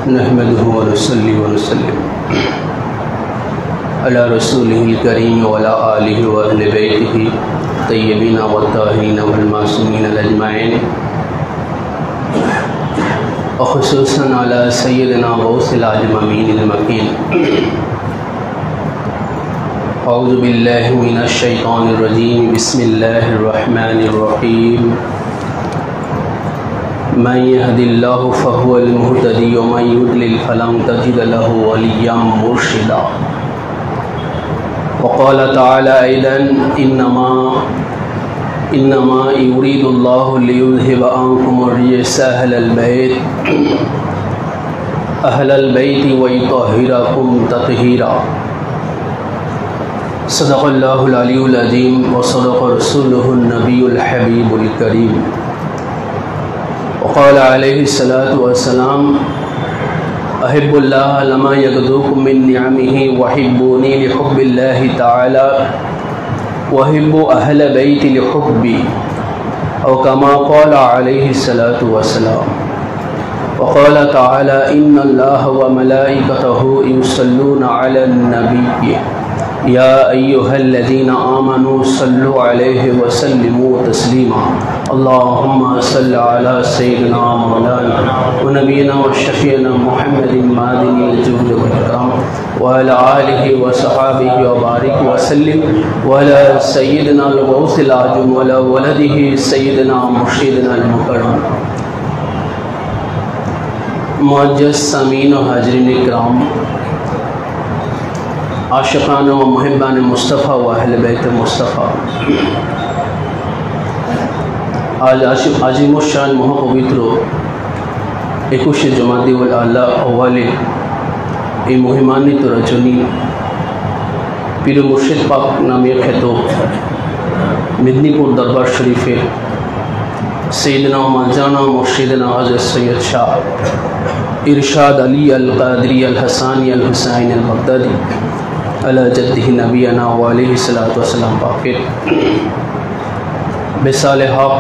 नहमदुहु व नसल्ली व नसल्लिम अला रसूलिहिल करीम व अला आलिहि व अहलि बैतिहि तय्यबीन व ताहिरीन वल मासूमीन अजमईन व खुसूसन अला सय्यदिना गौसिल आज़म अमीनिल मकीन। औज़ु बिल्लाहि मिनश शैतानिर रजीम। बिस्मिल्लाहिर रहमानिर रहीम। मन यहदिल्लाहु फहुवल मुहतदी व मन युद्लिल फलन तजिद लहु वलिय्यन मुर्शिदा। व क़ाल तआला ऐदन इन्नमा युरीदुल्लाहु लियुज़हिब अन्कुमुर रिज्स अहलल बैति व युतहिरकुम तत्हीरा। सदक़ल्लाहुल अलियुल अज़ीम व सदक़ रसूलुहुन नबियुल हबीबुल करीम। क़ाल अलैहिस्सलातु वस्सलाम अहिब्बुल्लाह लमा यग़दुकुम मिन निअमिही वहिब्बूनी लिहुब्बिल्लाहि तआला वहिब्बु अहल बैति लिहुब्बी औ कमा क़ाल अलैहिस्सलातु वस्सलाम। वक़ाल तआला इन्नल्लाह व मलाइकतहु युसल्लूना अलन नबी या अय्युहल्लज़ीना आमनू सल्लु अलैहि व सल्लिमू तस्लीमा। अल्लाहुम्मा सल्लि अला सय्यिदिना मौलाना व नबीना व शफ़ीना मुहम्मदिन मादिनिल जूद वल इकराम व अला आलिहि व सहाबिहि व बारिक व सल्लिम व अला सय्यिदिना गौसिल आज़म व अला वलदिहि सय्यिदिना मुर्शिदिना अल मुकर्रम। मुअज़्ज़ज़ सामीन व हाज़रीन इकराम, आशिक़ान व मुहिब्बान मुस्तफ़ा व अहल बैत मुस्तफ़ा, आज आज़िमुश्शान महापवित्र 21 जमादिउल आला अव्वाले এই মহিমান্বিত রজনী পীর মুর্শিদ পাক নামে খ্যাত মেদিনীপুর দরবার শরীফের সৈয়দনা মাজানা মুর্শিদনা হযরত সৈয়দ শাহ ইরশাদ আলী আল কাদরি আল হাসানি আল হুসাইন আল বাগদাদি আলা জদ্দিহি নবিয়ানা व अलैहि सलातु व सलाम पाकेर बेसाले हक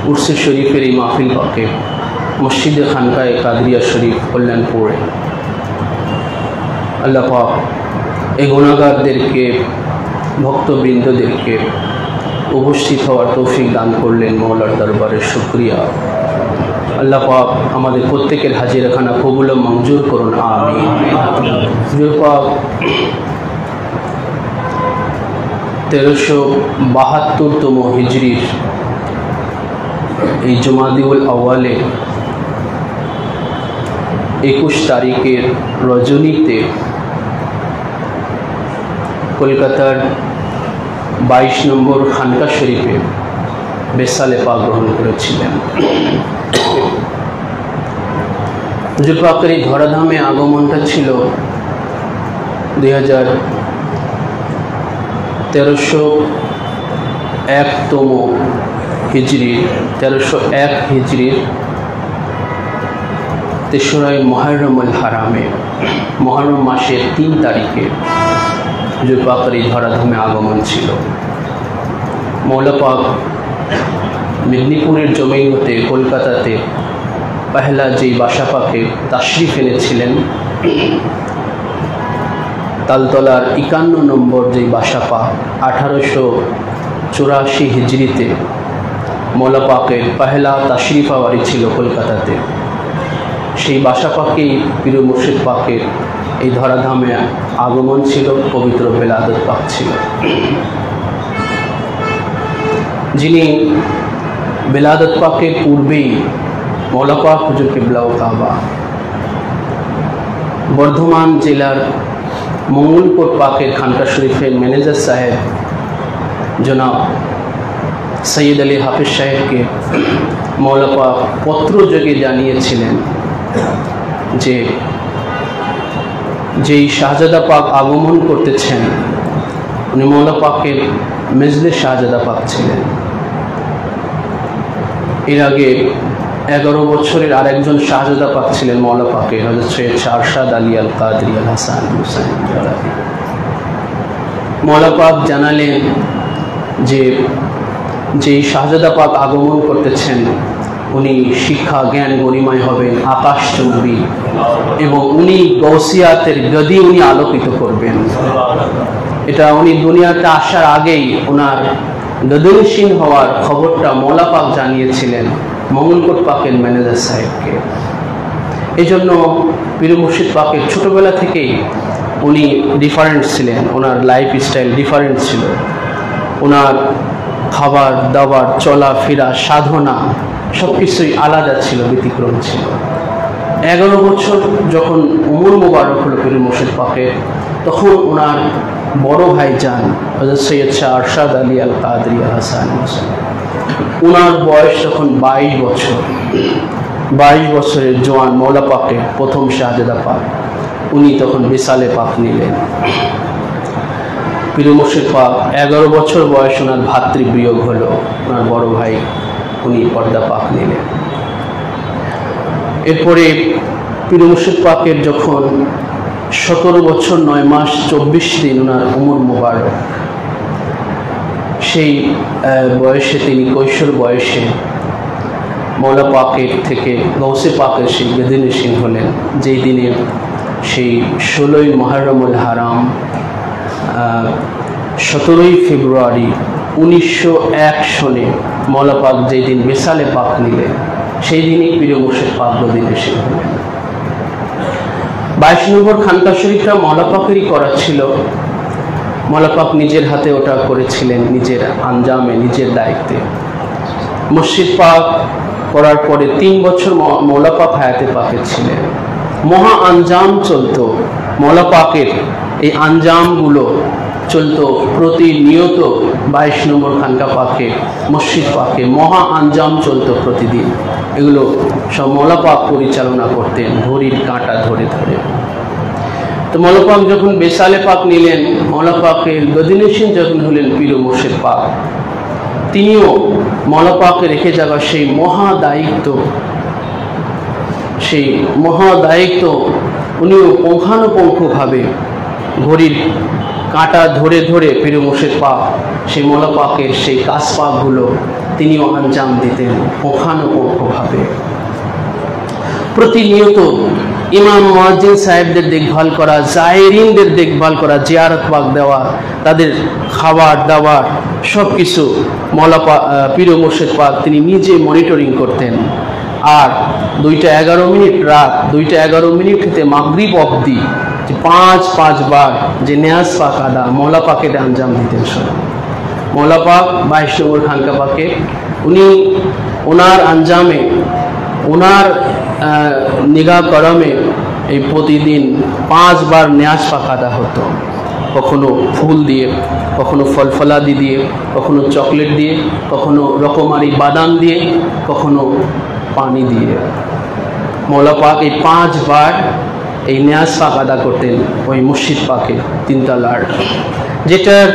उर्स शरीफेर এই মাহফিল পাকে मस्जिद खानकाए कादरिया शरीफ कल्याणपुरे अल्लाह पाक এই গুনাহগারদেরকে ভক্তবৃন্দদেরকে উপস্থিত হওয়ার তৌফিক দান করলেন। মওলার দরবারে শুকরিয়া। আল্লাহ পাক আমাদের প্রত্যেকের হাজিরাখানা কবুল ও মঞ্জুর করুন, আমিন। হুজুর পাক 1372তম হিজরির এই জমাদিউল আউয়ালে 21 তারিখের রজনীতে কলকাতার 22 নম্বর খানকা শরীফে বেসালে পাক গ্রহণ করেছিলেন। হুজুর পাকের এই ধরাধামে আগমনটা ছিল 1301তম হিজরির 1301 হিজরির 3রা মুহররমুল হারামে মুহররম মাসের 3 তারিখে হুজুর পাকের এই ধরাধামে আগমন ছিল। মওলা পাক মেদিনীপুরের জমিন হতে কলকাতাতে পহলা যেই বাসা পাকে তাশরিফ এনেছিলেন, তালতলার 51 নম্বর যেই বাসা পাক 1884 হিজরিতে মওলা পাকের পহলা তাশরিফ আওয়ারি ছিল কলকাতাতে। সেই বাসা পাকেই পীর মুর্শিদ পাকের এই ধরাধামে আগমন ছিল, পবিত্র বেলাদত পাক ছিল। যিনি বেলাদত পাকের পূর্বেই মওলা পাক হুজুর কিবলা ও কাবা বর্ধমান জেলার মঙ্গলকোট পাকের খানকা শরীফের ম্যানেজার সাহেব জনাব সৈয়দ আলী হাফিজ সাহেবকে মওলা পাক পত্রযোগে জানিয়েছিলেন যে যেই শাহজাদা পাক আগমন করতেছেন উনি মওলা পাকের মেজলে শাহজাদা পাক ছিলেন। এর আগে 11 বছরের আরেকজন শাহজাদা পাক ছিলেন মওলা পাকের, হযরত সৈয়দ আরশাদ আলী আল কাদরি আল হাসান হুসাইন। মওলা পাক জানালেন যে যেই শাহজাদা পাক আগমন করতেছেন উনি শিক্ষা জ্ঞান গরিমায় হবেন, আকাশ চুম্বী, এবং উনি গৌসিয়াতের গদি উনি আলোকিত করবেন। এটা উনি দুনিয়াতে আসার আগেই ওনার গদিনশীন হওয়ার খবরটা মৌলা পাক জানিয়েছিলেন মঙ্গলকোট পাকের ম্যানেজার সাহেবকে। এই জন্য পীর মুর্শিদ পাকের ছোটোবেলা থেকেই উনি ডিফারেন্ট ছিলেন, ওনার লাইফ স্টাইল ডিফারেন্ট ছিল, ওনার খাবার দাবার চলাফেরা সাধনা সব কিছুই আলাদা ছিল, ব্যতিক্রম ছিল। 11 বছর যখন উমর মোবারক হলো পীর মুর্শিদ পাকের, তখন ওনার বড় ভাই যান হযরত সৈয়দ শাহ আরশাদ আলী আল কাদরি আল হাসানী, ওনার বয়স তখন 22 বছর। 22 বছরের জোয়ান মৌলা পাকের প্রথম শাহজাদা পাক, উনি তখন বিসালে পাক নিলেন। পীর মুর্শিদ পাক 11 বছর বয়স ওনার ভাতৃবিয়োগ হলো, ওনার বড় ভাই উনি পর্দা পাক নিলেন। এরপরে পীর মুর্শিদ পাকের যখন 17 বছর 9 মাস 24 দিন ওনার উমর মোবারক, সেই বয়সে তিনি কৈশোর বয়সে মৌলা পাকের থেকে গৌসে পাকের সেই গদিনশীন হলেন, যেই দিনে সেই 16ই মুহররমুল হারাম 17ই ফেব্রুয়ারি 1901 সনে মৌলা পাক যেই দিন বিসালে পাক নিলেন, সেই দিনই পীর মুর্শিদ পাক গদিনশীন হলেন। 22 নম্বর খানকা শরীফটা মৌলা পাকেরই করা ছিল, মৌলা পাক নিজের হাতে ওটা করেছিলেন, নিজের আঞ্জামে, নিজের দায়িত্বে। মসজিদ পাক করার পরে 3 বছর মৌলা পাক হায়াতে পাকে ছিলেন। মহা আঞ্জাম চলতো মৌলা পাকের, এই আঞ্জামগুলো চলতো প্রতিনিয়ত 22 নম্বর খানকা পাকে, মসজিদ পাকে মহা আঞ্জাম চলতো প্রতিদিন। এগুলো সব মৌলা পাক পরিচালনা করতেন ঘড়ির কাঁটা ধরে ধরে। তো মৌলা পাক যখন বেসালে পাক নিলেন, মৌলা পাকের গদিনশীন যখন হলেন পীর মুর্শিদ পাক, তিনিও মৌলা পাকে রেখে যাওয়া সেই মহাদায়িত্ব উনিও পুঙ্খানুপুঙ্খভাবে ঘড়ির কাঁটা ধরে ধরে পীর মুর্শিদ পাক সেই মৌলা পাকের সেই কাজ পাকগুলো তিনিও আঞ্জাম দিতেন পুঙ্খানুপুঙ্খভাবে। প্রতিনিয়ত ইমাম মুয়াজ্জিন সাহেবদের দেখভাল করা, জায়েরিনদের দেখভাল করা, জিয়ারত পাক দেওয়া, তাদের খাবার দাবার সব কিছু মৌলা পাক পীর মুর্শিদ পাক তিনি নিজে মনিটরিং করতেন। আর 2টা 11 মিনিট রাত 2টা 11 মিনিট হতে মাগরিব অবধি যে 5 বার যে নেয়াজ পাক আদা মৌলা পাকে আঞ্জাম দিতেন সব। মৌলা পাক 22 নম্বর খানকা পাকে উনি ওনার আঞ্জামে, ওনার নিগাহ করমে এই প্রতিদিন 5 বার নেয়াজ পাক আদা হতো, কখনো ফুল দিয়ে, কখনো ফলফলাদি দিয়ে, কখনো চকলেট দিয়ে, কখনো রকমারি বাদাম দিয়ে, কখনো পানি দিয়ে। মৌলা পাক এই 5 বার এই নেয়াজ পাক আদা করতেন ওই মসজিদ পাকে 3 তলার। যেটার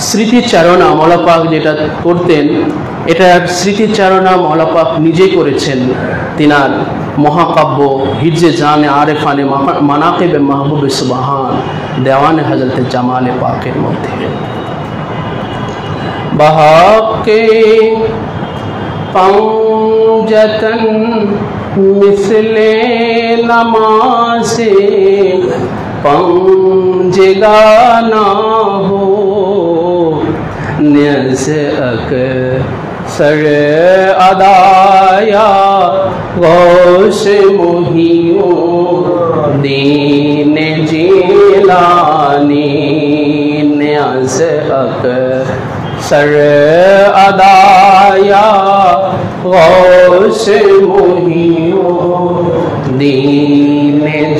স্মৃতিচারণা মৌলা পাক যেটা করতেন, এটার স্মৃতিচারণা মৌলা পাক নিজে করেছেন তিনার মহাকাব্য হিজে জানে আরেফানে মানাকিবে মাহবুবে সুবহান দেওয়ানে হযরত জামালে পাকের মধ্যে। বাহাকে पंजतन मिसले नमाज़े पंजगाना हो न्यज़ अक्सर अदाया गौस मुहीउद्दीन जीलानी न्यज़ अक्सर अदाया गौस मुहीउद्दीन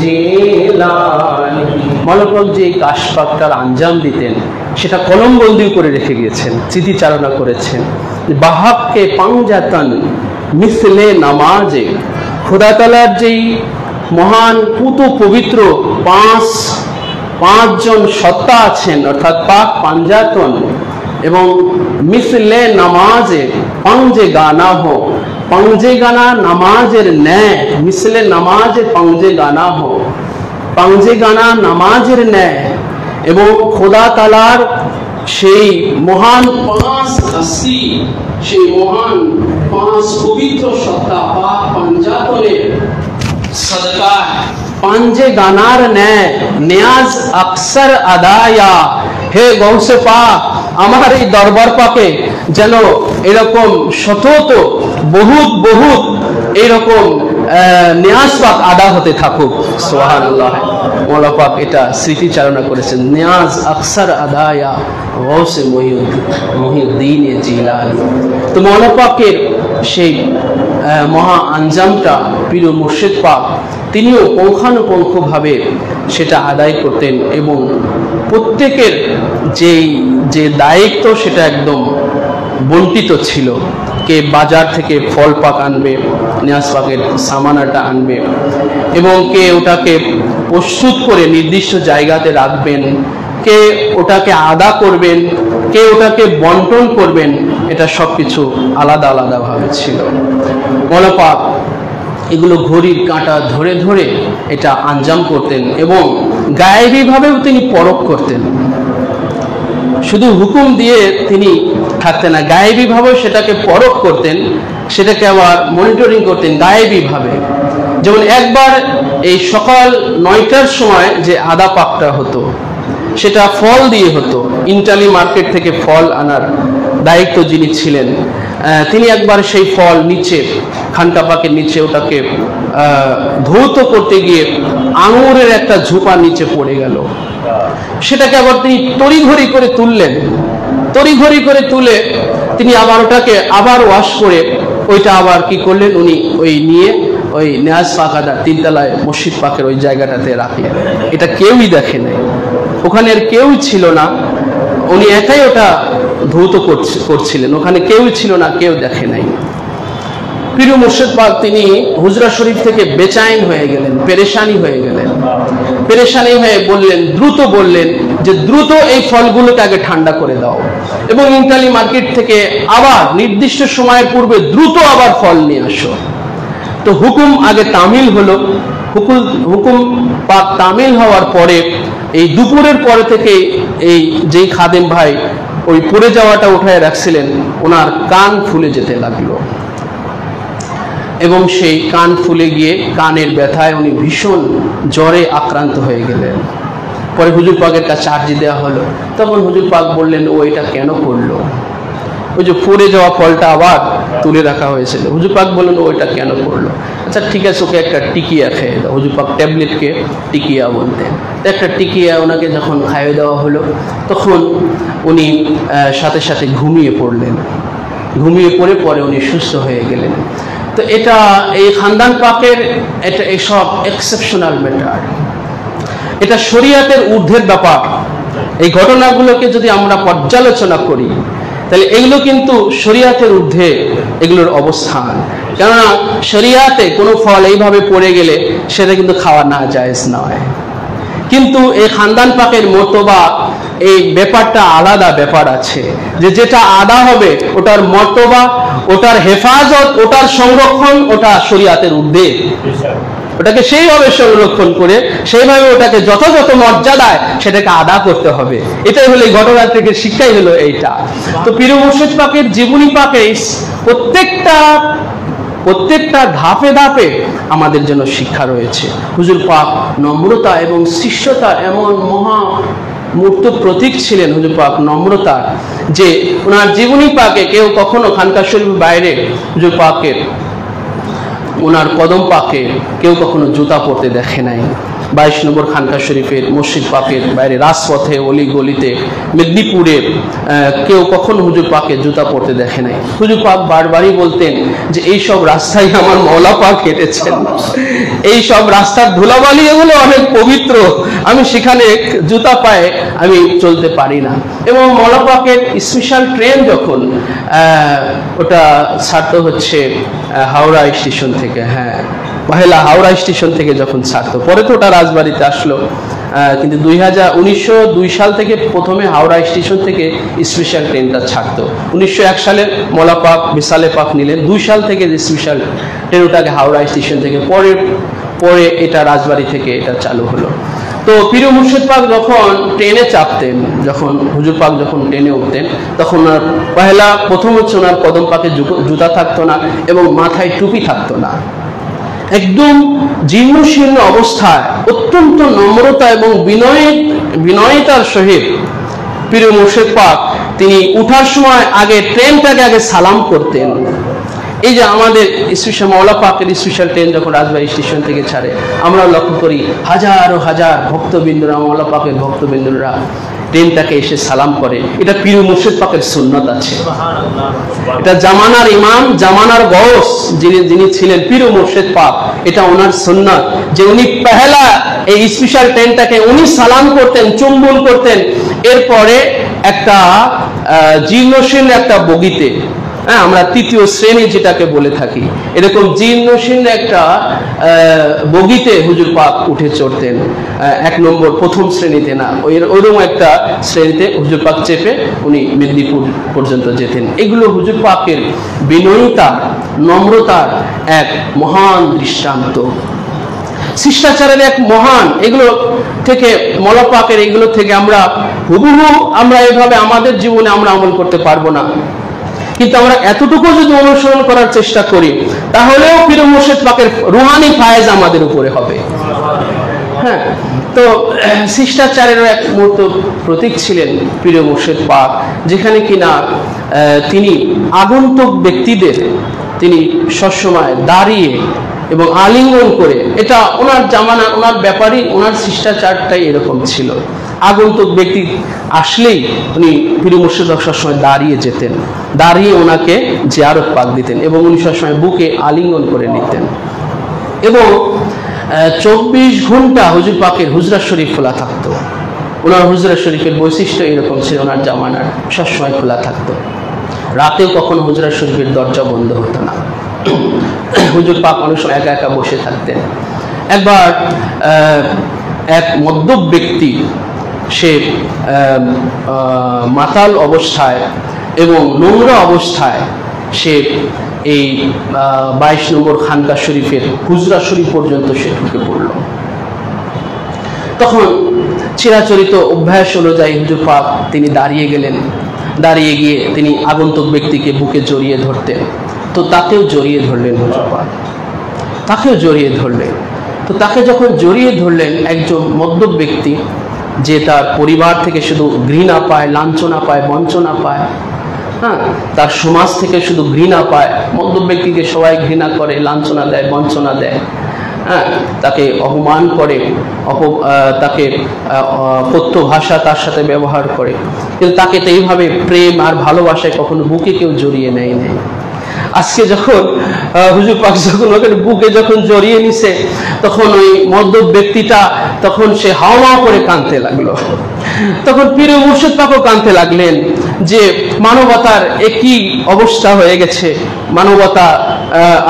जीलानी। মৌলা পাক যে কাশপাকটার আঞ্জাম দিতেন সেটা কলমবন্দি করে রেখে গিয়েছেন, স্মৃতিচারণা করেছেন। বাহাককে পাঞ্জাতন মিসলে নামাজে, খোদা তাআলার যেই মহান পুত পবিত্র পাঁচজন সত্তা আছেন, অর্থাৎ পাক পাঞ্জাতন এবং মিসলে নামাজে পাঞ্জে গানা হো, পাঞ্জে গানা নামাজের ন্যায়, মিসলে নামাজে পাঞ্জে গানা হো, পাঞ্জে গানা নামাজের ন্যায়। এবং খোদা তাআলার সেই মহান 5 হস্তি, সেই মহান पांच पवित्र सत्ता पाक पंजातने सदका पांजे गानार ने नियाज अक्सर अदाया हे गौसे पाक আমার এই দরবার পাকে যেন এরকম শতত বহুত বহুত এরকম নিয়াজ পাক আদা হতে থাকুক সুবহানাল্লাহ। মওলা পাক এটা স্মৃতিচারণা করেছেন, নিয়াজ আকসার আদায়া গৌসে মহিউদ্দিন জিলানী। তো মওলা পাকের সেই মহা আঞ্জামটা পীর মুর্শিদ পাক তিনিও পুঙ্খানুপুঙ্খভাবে সেটা আদায় করতেন এবং প্রত্যেকের যে দায়িত্ব সেটা একদম বন্টিত ছিল। কে বাজার থেকে ফল পাক আনবে, নিয়াজ পাকের সামানাটা আনবে এবং কে ওটাকে প্রস্তুত করে নির্দিষ্ট জায়গাতে রাখবেন, কে ওটাকে আদা করবেন, কে ওটাকে বন্টন করবেন, এটা সব কিছু আলাদা আলাদাভাবে ছিল। মওলা পাক এগুলো ঘড়ির কাঁটা ধরে ধরে এটা আঞ্জাম করতেন এবং গায়েবীভাবেও তিনি পরখ করতেন। শুধু হুকুম দিয়ে তিনি থাকতেন না, গায়েবীভাবেও সেটাকে পরখ করতেন, সেটাকে আবার মনিটরিং করতেন গায়েবীভাবে। যেমন একবার এই সকাল 9টার সময় যে আদা পাকটা হতো সেটা ফল দিয়ে হতো। ইন্টালি মার্কেট থেকে ফল আনার দায়িত্ব যিনি ছিলেন তিনি একবার সেই ফল নিচে খানকা পাকের নিচে ওটাকে ধৌত করতে গিয়ে আঙুরের একটা ঝোপা নিচে পড়ে গেল। সেটাকে আবার তিনি তড়িঘড়ি করে তুললেন, তড়িঘড়ি করে তুলে তিনি আবার ওটাকে আবার ওয়াশ করে ওইটা আবার কি করলেন, উনি ওই নিয়ে ওই নিয়াজ পাক আদা তিনতলায় মসজিদ পাকের ওই জায়গাটাতে রাখলেন। এটা কেউই দেখে নাই, ওখানে আর কেউ ছিল না, উনি একাই ওটা ধৌত করছিলেন, ওখানে কেউ ছিল না, কেউ দেখে নাই। পীর মুর্শিদ পাক তিনি হুজরা শরীফ থেকে বেচাইন হয়ে গেলেন, পেরেশানি হয়ে গেলেন, পেরেশানি হয়ে বললেন, দ্রুত বললেন যে দ্রুত এই ফলগুলোকে আগে ঠান্ডা করে দাও এবং ইন্টালি মার্কেট থেকে আবার নির্দিষ্ট সময়ের পূর্বে দ্রুত আবার ফল নিয়ে আসো। তো হুকুম আগে তামিল হলো, হুকুম পাক তামিল হওয়ার পরে এই দুপুরের পরে থেকে এই যেই খাদেম ভাই ওই পড়ে যাওয়াটা উঠায় রাখছিলেন ওনার কান ফুলে যেতে লাগলো এবং সেই কান ফুলে গিয়ে কানের ব্যথায় উনি ভীষণ জ্বরে আক্রান্ত হয়ে গেলেন। পরে হুজুর পাকের কাছে আর্জি দেওয়া হলো, তখন হুজুর পাক বললেন ও এটা কেন করলো, ওই যে পড়ে যাওয়া ফলটা আবার তুলে রাখা হয়েছিল। হুজুর পাক বললেন ও এটা কেন করলো, আচ্ছা ঠিক আছে ওকে একটা টিকিয়া খেয়ে দাও। হুজুর পাক ট্যাবলেটকে টিকিয়া বলতেন। একটা টিকিয়া ওনাকে যখন খাইয়ে দেওয়া হলো তখন উনি সাথে সাথে ঘুমিয়ে পড়লেন, ঘুমিয়ে পরে উনি সুস্থ হয়ে গেলেন। তো এটা এই খানদান পাকের এটা এইসব এক্সেপশনাল ম্যাটার, এটা শরিয়াতের ঊর্ধ্বের ব্যাপার। এই ঘটনাগুলোকে যদি আমরা পর্যালোচনা করি তাহলে এগুলো কিন্তু শরিয়াতের ঊর্ধ্বে এগুলোর অবস্থান। কেননা শরিয়াতে কোনো ফল এইভাবে পড়ে গেলে সেটা কিন্তু খাওয়া না জায়েজ নয়, কিন্তু এই খানদান পাকের মর্তবা এই ব্যাপারটা আলাদা ব্যাপার আছে, যে যেটা আদা হবে ওটার মর্তবা, ওটার হেফাজত, ওটার সংরক্ষণ ওটা শরিয়াতের ঊর্ধ্বে। ওটাকে সেইভাবে সংরক্ষণ করে সেইভাবে ওটাকে যথাযথ মর্যাদায় সেটাকে আদা করতে হবে। এটাই হলো এই ঘটনা থেকে শিক্ষাই হলো এইটা। তো পীর মুর্শিদ পাকের জীবনী পাকে প্রত্যেকটা ধাপে ধাপে আমাদের জন্য শিক্ষা রয়েছে। হুজুর পাক নম্রতা এবং শিষ্যতা এমন মহা মূর্ত প্রতীক ছিলেন হুজুর পাক নম্রতার, যে ওনার জীবনী পাকে কেউ কখনো খানকা শরীফের বাইরে হুজুর পাকের ওনার কদম পাকে কেউ কখনো জুতা পরতে দেখে নাই। 22 নম্বর খানকা শরীফের মসজিদ পাকের বাইরে রাজপথে অলি গলিতে মেদিনীপুরে কেউ কখনো হুজুর পাকে জুতা পরতে দেখে নাই। হুজুর পাক বারবারই বলতেন যে এই সব রাস্তায় আমার মওলা পাক হেঁটেছেন, এই সব রাস্তার ধুলাবালি এগুলো অনেক পবিত্র, আমি সেখানে জুতা পায়ে আমি চলতে পারি না। এবং মওলা পাকের স্পেশাল ট্রেন যখন ওটা ছাড়তে হচ্ছে হাওড়া স্টেশন থেকে, হ্যাঁ পহেলা হাওড়া স্টেশন থেকে যখন ছাড়তো, পরে তো ওটা রাজবাড়িতে আসলো, কিন্তু 1902 সাল থেকে প্রথমে হাওড়া স্টেশন থেকে স্পেশাল ট্রেনটা ছাড়তো। 1901 সালে মওলা পাক বিসালে পাক নিলেন, 2 সাল থেকে স্পেশাল ট্রেনটাকে হাওড়া স্টেশন থেকে, পরে এটা রাজবাড়ি থেকে এটা চালু হলো। তো পীর মুর্শিদ পাক যখন ট্রেনে চাপতেন, যখন হুজুর পাক যখন ট্রেনে উঠতেন, তখন ওনার প্রথম হচ্ছে ওনার কদম পাকে জুতা থাকতো না এবং মাথায় টুপি থাকতো না। একদম জীর্ণশীর্ণ অবস্থায় অত্যন্ত নম্রতা এবং বিনয়তার সহিত পীর মুর্শিদ পাক তিনি উঠার সময় আগে ট্রেনটাকে আগে সালাম করতেন। এই যে আমাদের স্পেশাল মাওলা পাকের স্পেশাল ট্রেন যখন রাজবাড়ি স্টেশন থেকে ছাড়ে, আমরা লক্ষ্য করি হাজারো হাজার ভক্তবৃন্দরা, মাওলা পাকের ভক্তবৃন্দরা ট্রেনটাকে এসে সালাম করে। এটা পীর মুর্শিদ পাকের সুন্নত আছে। এটা জামানার ইমাম, জামানার গৌস যিনি ছিলেন পীর মুর্শিদ পাক, এটা ওনার সুন্নত যে উনি পহেলা এই স্পেশাল ট্রেনটাকে উনি সালাম করতেন, চুম্বন করতেন। এরপরে একটা জীর্ণশীর্ণ একটা বগিতে, আমরা তৃতীয় শ্রেণী যেটাকে বলে থাকি, এরকম জীর্ণশীর্ণ একটা বগিতে হুজুর পাক উঠে চড়তেন। এক নম্বর প্রথম শ্রেণীতে না, ওইরকম একটা শ্রেণীতে হুজুর পাক চেপে উনি মেদিনীপুর পর্যন্ত যেতেন। এগুলো হুজুর পাকের বিনয়িতা, নম্রতার এক মহান দৃষ্টান্ত, শিষ্টাচারের এক মহান। এগুলো থেকে মাওলা পাকের এগুলো থেকে আমরা হুবহু আমরা এভাবে আমাদের জীবনে আমরা আমল করতে পারবো না, কিন্তু আমরা এতটুকু যদি অনুসরণ করার চেষ্টা করি তাহলেও পীর মুর্শিদ পাকের রুহানি ফায়েজ আমাদের উপরে হবে। হ্যাঁ, তো শিষ্টাচারেরও এক মূর্ত প্রতীক ছিলেন পীর মুর্শিদ পাক, যেখানে কিনা তিনি আগন্তুক ব্যক্তিদের তিনি সবসময় দাঁড়িয়ে এবং আলিঙ্গন করে, এটা ওনার জামানা, ওনার ব্যাপারই, ওনার শিষ্টাচারটাই এরকম ছিল। আগন্তুক ব্যক্তি আসলেই উনি পীর মুর্শিদ সবসময় দাঁড়িয়ে যেতেন, দাঁড়িয়ে ওনাকে জিয়ারত পাক দিতেন এবং উনি সবসময় বুকে আলিঙ্গন করে নিতেন। এবং 24 ঘন্টা হুজুর পাকের হুজরা শরীফ খোলা থাকতো। ওনার হুজরা শরীফের বৈশিষ্ট্য এরকম ছিল, ওনার জামানার সবসময় খোলা থাকতো। রাতেও কখনো হুজরা শরীফের দরজা বন্ধ হতো না। হুজুর পাক অনেক সময় একা একা বসে থাকতেন। একবার এক মদ্যপ ব্যক্তি, সে মাতাল অবস্থায় এবং নোংরা অবস্থায় সে এই 22 নম্বর খানকা শরীফের হুজরা শরীফ পর্যন্ত সে ঢুকে পড়ল। তখন চিরাচরিত অভ্যাস অনুযায়ী হুজুর পাক তিনি দাঁড়িয়ে গেলেন। দাঁড়িয়ে গিয়ে তিনি আগন্তুক ব্যক্তিকে বুকে জড়িয়ে ধরতেন। তো তাকেও জড়িয়ে ধরলেন হুজুর পাক, তাকেও জড়িয়ে ধরলেন। তো তাকে যখন জড়িয়ে ধরলেন, একজন মদ্যপ ব্যক্তি যে তার পরিবার থেকে শুধু ঘৃণা পায়, লাঞ্ছনা পায়, বঞ্চনা পায়, হ্যাঁ, তার সমাজ থেকে শুধু ঘৃণা পায়। মদ্যপ ব্যক্তিকে সবাই ঘৃণা করে, লাঞ্ছনা দেয়, বঞ্চনা দেয়, হ্যাঁ, তাকে অপমান করে, তাকে কথ্য ভাষা তার সাথে ব্যবহার করে, কিন্তু তাকে তো এইভাবে প্রেম আর ভালোবাসায় কখনো বুকে কেউ জড়িয়ে নেয় নাই। আজকে যখন হুজুর পাক যখন ওখানে বুকে যখন জড়িয়ে নিছে, তখন ওই মদ্যপ ব্যক্তিটা তখন সে হাওয়া করে কাঁদতে লাগলো। তখন পীর মুর্শিদ পাকও কাঁদতে লাগলেন যে মানবতার একই অবস্থা হয়ে গেছে। মানবতা,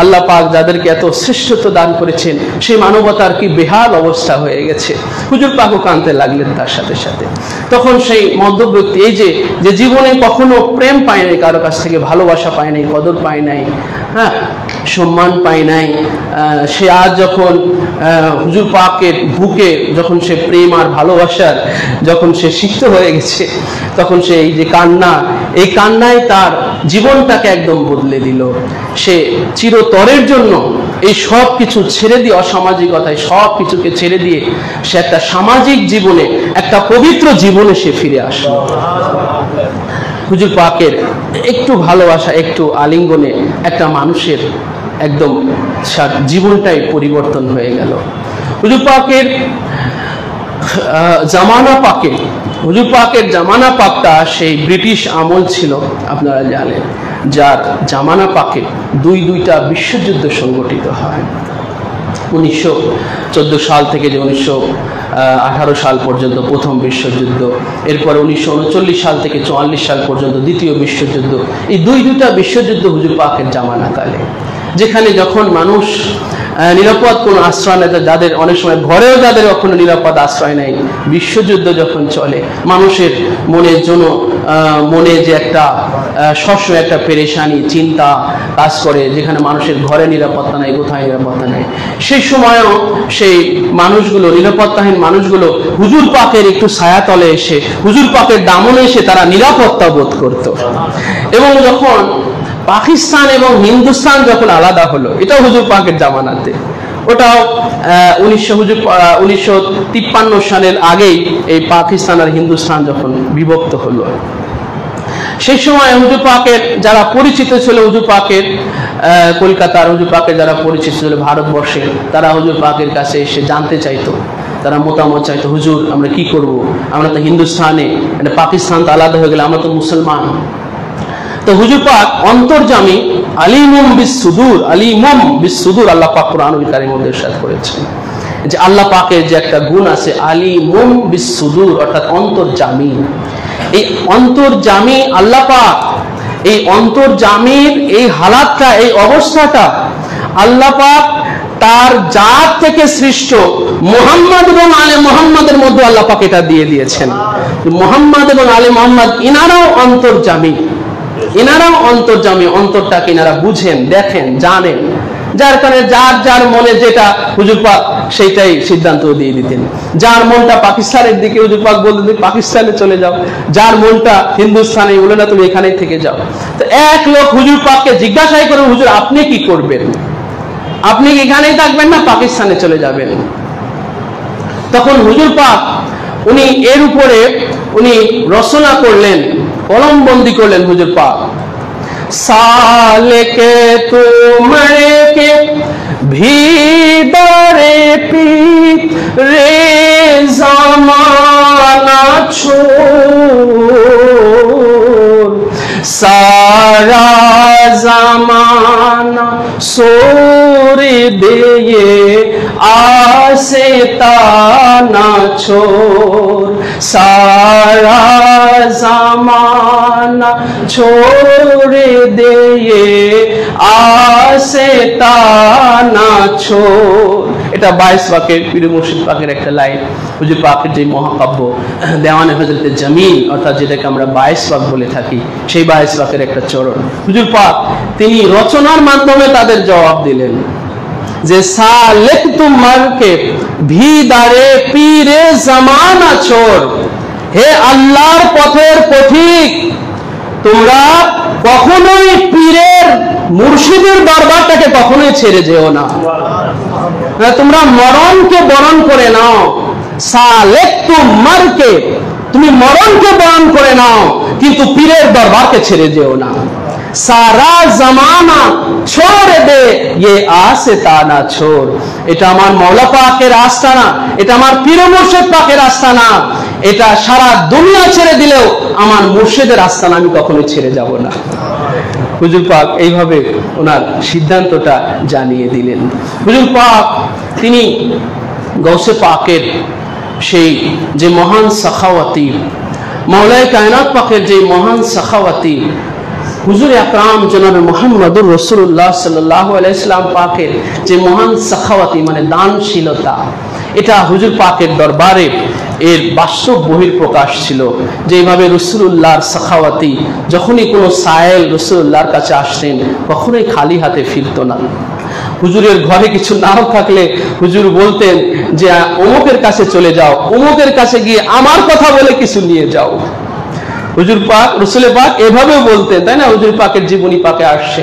আল্লাহ পাক যাদেরকে এত শ্রেষ্ঠত্ব দান করেছেন, সেই মানবতার কি বেহাল অবস্থা হয়ে গেছে। হুজুর পাকও কাঁদতে লাগলেন তার সাথে সাথে। তখন সেই মদ্যপ ব্যক্তি, এই যে জীবনে কখনো প্রেম পায় নাই, কারো কাছ থেকে ভালোবাসা পায় নাই, কদর পায় নাই, হ্যাঁ, সম্মান পায় নাই, সে আজ যখন হুজুর পাকের বুকে যখন সে প্রেম আর ভালোবাসার যখন সে সিক্ত হয়ে গেছে, তখন সে এই যে কান্না, এই কান্নায় তার জীবনটাকে একদম বদলে দিল। সে চিরতরের জন্য এই সব কিছু ছেড়ে দিয়ে, অসামাজিকতায় সব কিছুকে ছেড়ে দিয়ে সে একটা সামাজিক জীবনে, একটা পবিত্র জীবনে সে ফিরে আসলো। হুজুর পাকের একটু ভালোবাসা, একটু আলিঙ্গনে একটা মানুষের একদম জীবনটাই পরিবর্তন হয়ে গেল। হুজুর পাকের জামানা পাকে, হুজুর পাকের জামানা পাকটা সেই ব্রিটিশ আমল ছিল, আপনারা জানেন, যার জামানা পাকে দুইটা বিশ্বযুদ্ধ সংগঠিত হয়। 1914 সাল থেকে যে 1918 সাল পর্যন্ত প্রথম বিশ্বযুদ্ধ, এরপরে 1939 সাল থেকে 44 সাল পর্যন্ত দ্বিতীয় বিশ্বযুদ্ধ। এই দুইটা বিশ্বযুদ্ধ হুজুর পাকের জামানাকালে, যেখানে যখন মানুষ নিরাপদ কোনো আশ্রয় নেই, যাদের অনেক সময় ঘরেও যাদের কখনো নিরাপদ আশ্রয় নেই। বিশ্বযুদ্ধ যখন চলে, মানুষের মনে যে একটা সবসময় একটা পেরেশানি চিন্তা কাজ করে, যেখানে মানুষের ঘরে নিরাপত্তা নেই, কোথায় নিরাপত্তা নেই, সেই সময়ও সেই মানুষগুলো, নিরাপত্তাহীন মানুষগুলো হুজুর পাকের একটু ছায়াতলে এসে, হুজুর পাকের দামনে এসে তারা নিরাপত্তা বোধ করত। এবং যখন পাকিস্তান এবং হিন্দুস্তান যখন আলাদা হলো, এটাও হুজুর পাকের জামানাতে, ওটাও 1953 সালের আগেই এই পাকিস্তান আর হিন্দুস্তান যখন বিভক্ত হলো, সেই সময় হুজুর পাকের যারা পরিচিত ছিল, হুজুর পাকের কলকাতার হুজুর পাকের যারা পরিচিত ছিল ভারতবর্ষে, তারা হুজুর পাকের কাছে এসে জানতে চাইতো, তারা মতামত চাইতো, হুজুর আমরা কি করব, আমরা তো হিন্দুস্তানে, পাকিস্তান তো আলাদা হয়ে গেলে, আমরা তো মুসলমান। তো হুজুর পাক অন্তর্যামী, আলিমুম বিসসুদুর, আলিমুম বিসসুদুর, আল্লাহ পাক কুরআনুল কারীমের মধ্যে ইরশাদ করেছেন যে আল্লাহ পাকের যে একটা গুণ আছে, আলিমুম বিসসুদুর, অর্থাৎ অন্তর্যামী। এই অন্তর্যামী আল্লাহ পাক, এই অন্তর্যামীর এই হালাতটা, এই অবস্থাটা আল্লাহ পাক তার জাত থেকে সৃষ্ট মুহাম্মদ এবং আলে মুহাম্মাদের মধ্যে আল্লাহ পাক এটা দিয়ে দিয়েছেন। মুহাম্মদ এবং আলে মুহাম্মদ ইনারাও অন্তর্যামী, ইনারাও অন্তর্যামী, অন্তরটাকে ইনারা বুঝেন, দেখেন, জানেন, যার কারণে যার যার মনে যেটা হুজুর পাক সেইটাই সিদ্ধান্ত দিয়ে দিতেন। যার মনটা পাকিস্তানের দিকে, হুজুর পাক বলতেন তুমি পাকিস্তানে চলে যাও, যার মনটা হিন্দুস্তানে, বলে না তুমি এখানেই থেকে যাও। তো এক লোক হুজুর পাককে জিজ্ঞাসাই করে, হুজুর আপনি কি করবেন, আপনি কি এখানেই থাকবেন না পাকিস্তানে চলে যাবেন? তখন হুজুর পাক উনি এর উপরে উনি রচনা করলেন, কলমবন্দি করলেন হুজুর পাক, সালেকে তুমরে ভিদরে পি রে জামানা ছোড়, সারা জামানা সোরে দিয়ে আসে তানা ছোড়, সারা জামানা ছোড়ে দিয়ে আসে তানা ছোড়। এটা 22 পাকের পীর মুর্শিদ পাকের একটা লাইন। হুজুর পাকের যে মহাকাব্য দেওয়ানে হযরতে জামিল, অর্থাৎ যেটাকে আমরা 22 পাক বলে থাকি, সেই 22 পাকের একটা চরণ হুজুর পাক তিনি রচনার মাধ্যমে তাদের জবাব দিলেন যে সালেক তুমারকে ভিদারে পীরে জামানা ছোড়, হে আল্লাহর পথের পথিক, তোমরা কখনোই পীরের মুর্শিদের দরবারটাকে কখনোই ছেড়ে যেও না, তোমরা মরণকে বরণ করে নাও। সালেক তুমারকে, তুমি মরণকে বরণ করে নাও, কিন্তু পীরের দরবারকে ছেড়ে যেও না। সারা জামানা ছোড়ে দে ये आस्ताना छोड़, এটা আমার মাওলা পাকের আস্তানা, এটা আমার পীর মুর্শিদ পাকের আস্তানা, এটা সারা দুনিয়া ছেড়ে দিলেও আমার মুর্শিদের আস্তানা আমি কখনো ছেড়ে যাব না। হুজুর পাক এইভাবে ওনার সিদ্ধান্তটা জানিয়ে দিলেন। হুজুর পাক তিনি গৌসে পাকের সেই যে মহান সাখাওয়াতি, মাওলায়ে কায়নাত পাকের যে মহান সাখাওয়াতি হুজুর আকরাম জনাবে মুহাম্মদুর রাসূলুল্লাহ সাল্লাল্লাহু আলাইহি সাল্লাম পাকের যে মহান সাখাওয়াতি, মানে দানশীলতা, এটা হুজুর পাকের দরবারে এর বাস্তব বহিঃপ্রকাশ ছিল। যেভাবে রাসূলুল্লাহর সাখাওয়াতি, যখনই কোনো সায়েল রাসূলুল্লাহর কাছে আসতেন কখনোই খালি হাতে ফিরত না। হুজুরের ঘরে কিছু নাও থাকলে হুজুর বলতেন যে অমুকের কাছে চলে যাও, অমুকের কাছে গিয়ে আমার কথা বলে কিছু নিয়ে যাও। হুজুর পাক, রাসূল পাক এভাবে বলতেন, তাই না? হুজুর পাকের জীবনী পাকে আসছে।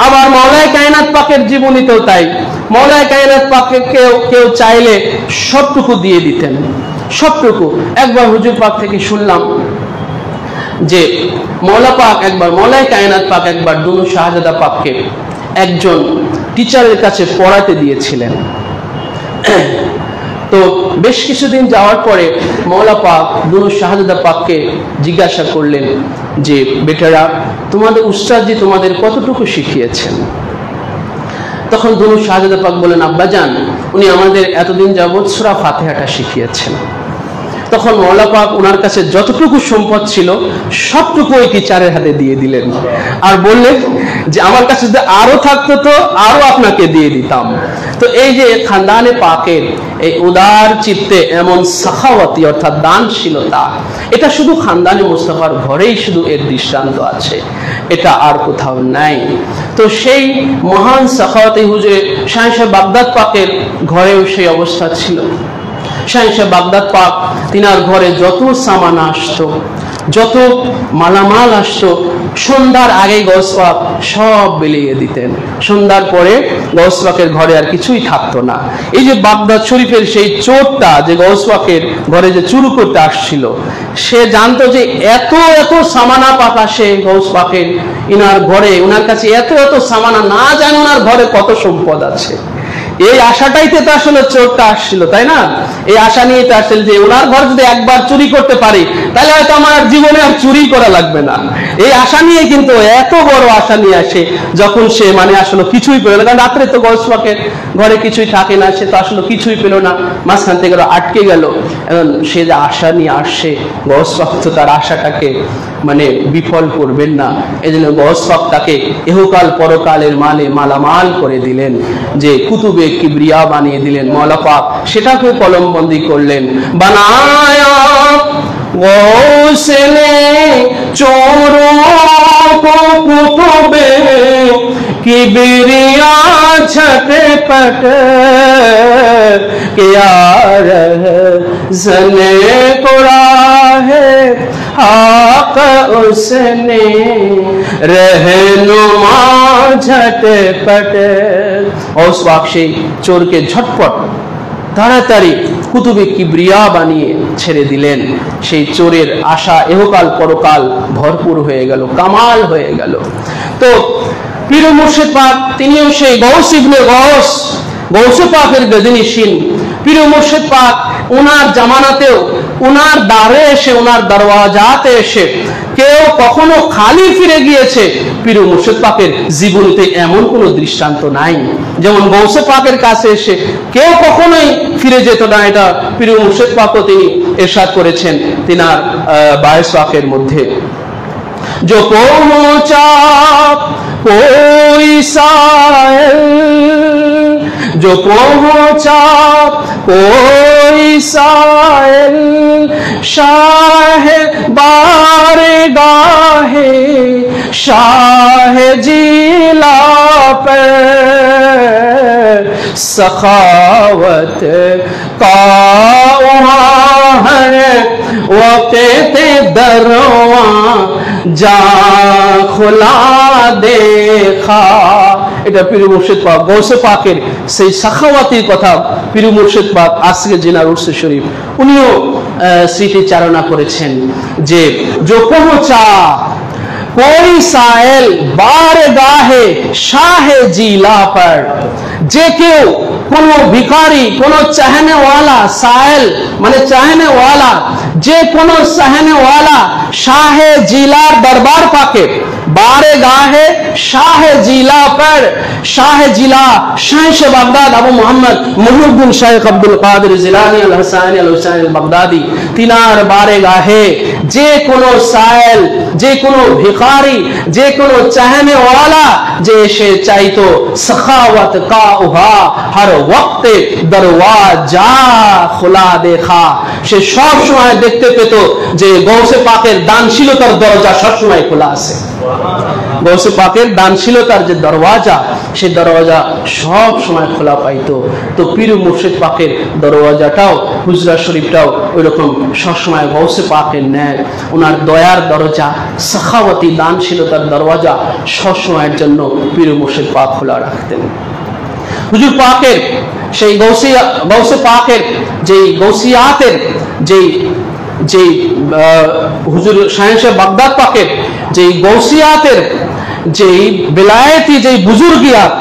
আবার মাওলায়ে কায়নাত পাকের জীবনীতেও তাই। মাওলায়ে কায়নাত পাকে কেউ চাইলে সবটুকু দিয়ে দিতেন, সবটুকু। একবার হুজুর পাক থেকে শুনলাম যে মাওলায়ে কায়নাত পাক একবার দুনু শাহজাদা পাককে একজন টিচারের কাছে পড়াতে দিয়েছিলেন। তো বেশ কিছুদিন যাওয়ার পরে মাওলা পাক দুনু শাহজাদা পাককে জিজ্ঞাসা করলেন যে বেটারা, তোমাদের উস্তাদজি তোমাদের কতটুকু শিখিয়েছেন? তখন দুনু শাহজাদা পাক বলেন, আব্বাজান উনি আমাদের এতদিন যাবৎ সূরা ফাতিহাটা শিখিয়েছেন। তখন মওলা পাক ওনার কাছে যতটুকু সম্পদ ছিল সবটুকু ওই টিচারের হাতে দিয়ে দিলেন, আর বললেন যে আমার কাছে যদি আরো থাকতো তো আরো আপনাকে দিয়ে দিতাম। তো এই যে খানদানে পাকের এই উদার চিত্তে এমন সাখাওয়াতি অর্থাৎ দানশীলতা, এটা শুধু খানদানে মুস্তাফার ঘরেই শুধু এর দৃষ্টান্ত আছে, এটা আর কোথাও নাই। তো সেই মহান সাখাওয়াতি হুজুরে শাহ সাহেব বাগদাদ পাকের ঘরেও সেই অবস্থা ছিল। শাহ সাহেব বাগদাদ পাক তিনার ঘরে যত সামান আসতো, যত মালামাল আসতো, সন্ধ্যার আগে গৌস পাক সব বিলিয়ে দিতেন। সন্ধ্যার পরে গৌস পাকের ঘরে আর কিছুই থাকতো না। এই যে বাগদাদ শরীফের সেই চোরটা যে গৌস পাকের ঘরে যে চুরি করতে আসছিল, সে জানতো যে এত এত সামানা পাক আসে গৌস পাকের ইনার ঘরে, ওনার কাছে এত এত সামানা, না জানে ওনার ঘরে কত সম্পদ আছে। এই আশাটাইতে তো আসলে চোরটা আসছিল, তাই না? এই আশা নিয়ে তো আসছিল যে ওনার ঘর যদি একবার চুরি করতে পারি তাহলে হয়তো আমার জীবনে আর চুরি করা লাগবে না। এই আশা নিয়ে কিন্তু এত বড় আশা নিয়ে আসে যখন সে মানে আসলে কিছুই পেল না, কারণ রাত্রে তো গৌস পাকের ঘরে কিছুই থাকে না, সে তো আসলে কিছুই পেল না, মাঝখান থেকে আটকে গেল। এখন সে যে আশা নিয়ে আসছে, গৌস পাক তো তার আশাটাকে মানে বিফল করবেন না, এই জন্য গৌস পাক তাকে ইহকাল পরকালের মালে মালামাল করে দিলেন, যে কুতুবে কিবরিয়া বানিয়ে দিলেন। মওলা পাক সেটাকে কলমবন্দি করলেন, বানায়া গৌস ने चोरों को कुतुबे किबरिया झटपट किया रहज़ने कुराहे हाक उसने रहनुमा झटपट। गौस पाक সেই চোরকে ঝটপট তাড়াতাড়ি কুতুবে কিবরিয়া বানিয়ে ছেড়ে দিলেন। সেই চোরের আশা ইহকাল পরকাল ভরপুর হয়ে গেল, কামাল হয়ে গেল। তো পীর মুর্শিদ পাক তিনিও সেই গৌস ইবনে গৌস, গৌস পাকের গদিনিশিন পীর মুর্শিদ পাক ওনার জামানাতেও ওনার দ্বারে এসে, ওনার দরওয়াজাতে এসে কেউ কখনো খালি ফিরে গিয়েছে পীর মুর্শিদ পাকের জীবনীতে এমন কোনো দৃষ্টান্ত নাই। যেমন গৌসে পাকের কাছে এসে কেউ কখনোই ফিরে যেত না, এটা পীর মুর্শিদ পাকও তিনি ইরশাদ করেছেন তিনার বায়েস পাকের মধ্যে। जो पहुंचा कोई साइल, जो पहुंचा कोई साइल शाह बारगाहे शाह जिला पर सखावत का है वक़्त दरवा जा खुला देखा। এটা পীর মুর্শিদ পাক গৌসে পাকের সেই সাখাওয়াতির কথা পীর মুর্শিদ পাক আজকে জিনার উরসে শরীফ উনিও স্মৃতিচারণা করেছেন যে जो पहुंचा कोई साइल बारगाहे शाह जिला पर, যে কেউ কোন ভিখারি, কোন চাহনেওয়ালা, সাইল মানে চাহনেওয়ালা, যে কোন চাহনেওয়ালা শাহে জিলার দরবার পাকে, বারে গাহে শাহে জিলা पर, শাহে জিলা শাহ বাগদাদ আবু মোহাম্মদ মুহিউদ্দিন শেখ আব্দুল কাদের জিলানী আল হাসানী আল হুসাইন আল বাগদাদি তিনার বারে গাহে যে কোন সাইল, যে কোন ভিখারি, যে কোন চাহনেওয়ালা যে সে চাইতো সখাওয়াত কা উহা हर वक्त दरवाजा खुला देखा, সে সব সময় দেখতে পেত যে গৌসে পাকের দানশীলতার দরজা সব সময় খোলা আছে। গৌসে পাকের দানশীলতার যে দরওয়াজা, সেই দরওয়াজা সব সময় খোলা পাইতো। তো পীর মুর্শিদ পাকের দরওয়াজাটাও, হুজরা শরীফটাও ওইরকম সবসময় গৌসে পাকের ন্যায় ওনার দয়ার দরজা, সাখাওয়াতি দানশীলতার দরওয়াজা সবসময়ের জন্য পীর মুর্শিদ পাক খোলা রাখতেন। হুজুর পাকের সেই গৌসে পাকের যেই গৌসিয়াতের যেই হুজুর শাহ বাগদাদ পাকের যেই গৌসিয়াতের যেই বেলায়েতি যেই বুজুর্গিয়াত,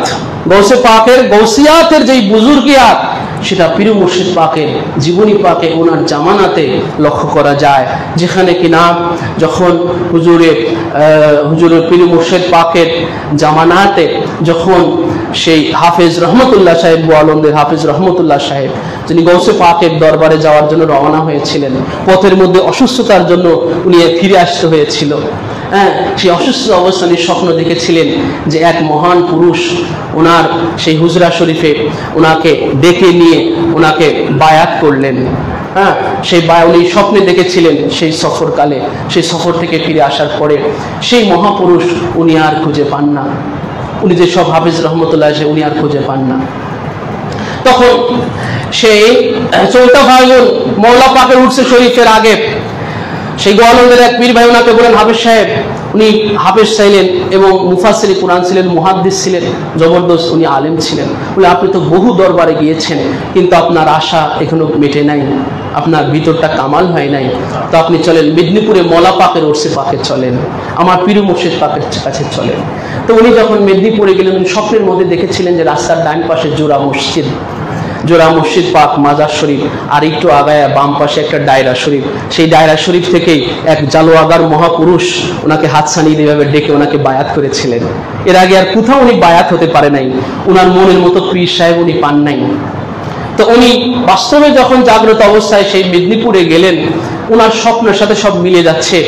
গৌসে পাকের গৌসিয়াতের যেই বুজুর্গিয়াত, সেটা পীর মুর্শিদ পাকের জীবনী পাকে ওনার জামানাতে লক্ষ্য করা যায়। যেখানে কিনা যখন হুজুরের পীর মুর্শিদ পাকের জামানাতে যখন সেই হাফেজ রহমতুল্লাহ সাহেব, গোয়ালন্দের হাফেজ রহমতুল্লাহ সাহেব, যিনি গৌসে পাকের দরবারে যাওয়ার জন্য রওনা হয়েছিলেন, পথের মধ্যে অসুস্থতার জন্য উনি ফিরে আসতে হয়েছিল। সেই অসুস্থ অবস্থানে স্বপ্ন দেখেছিলেন যে এক মহান পুরুষ ওনার সেই হুজরা শরীফে ওনাকে ডেকে নিয়ে ওনাকে বায়াত করলেন। সেই উনি স্বপ্নে দেখেছিলেন সেই সফরকালে, সেই সফর থেকে ফিরে আসার পরে সেই মহাপুরুষ উনি আর খুঁজে পান না। উনি যে সব হাফেজ রহমতুল্লাহ আছে উনি আর খুঁজে পান না। তখন সেই 14 ফাল্গুন মওলা পাকের উর্সে শরীফের আগে সেই গোয়ালন্দের এক পীর ভাই ওনাকে বলেন, হাফেজ সাহেব, উনি হাফেজ ছিলেন এবং মুফাসসির কুরআন ছিলেন, মুহাদ্দিস ছিলেন, জবরদস্ত উনি আলেম ছিলেন। বলে আপনি তো বহু দরবারে গিয়েছেন, কিন্তু আপনার আশা এখনো মেটে নাই, আপনার ভিতরটা কামাল হয় নাই। তো আপনি চলেন মেদিনীপুরে মওলা পাকের উর্সে পাকে চলেন, আমার পীর মুর্শিদ পাকের কাছে চলেন। তো উনি যখন মেদিনীপুরে গেলেন, উনি স্বপ্নের মধ্যে দেখেছিলেন যে রাস্তার ডান পাশে জোড়া মসজিদ পাক মাজার শরীফ, আর একটু আগায়া বাম পাশে একটা ডায়রা শরীফ। সেই ডায়রা শরীফ থেকেই এক জালোয়াগার মহাপুরুষ ওনাকে হাত ছানিয়ে এইভাবে ডেকে ওনাকে বায়াত করেছিলেন। এর আগে আর কোথাও উনি বায়াত হতে পারে নাই, উনার মনের মতো পীর সাহেব উনি পান নাই। তো উনি বাস্তবে যখন জাগ্রত অবস্থায় সেই মেদিনীপুরে গেলেন, উনার স্বপ্নের সাথে সব মিলে যাচ্ছে।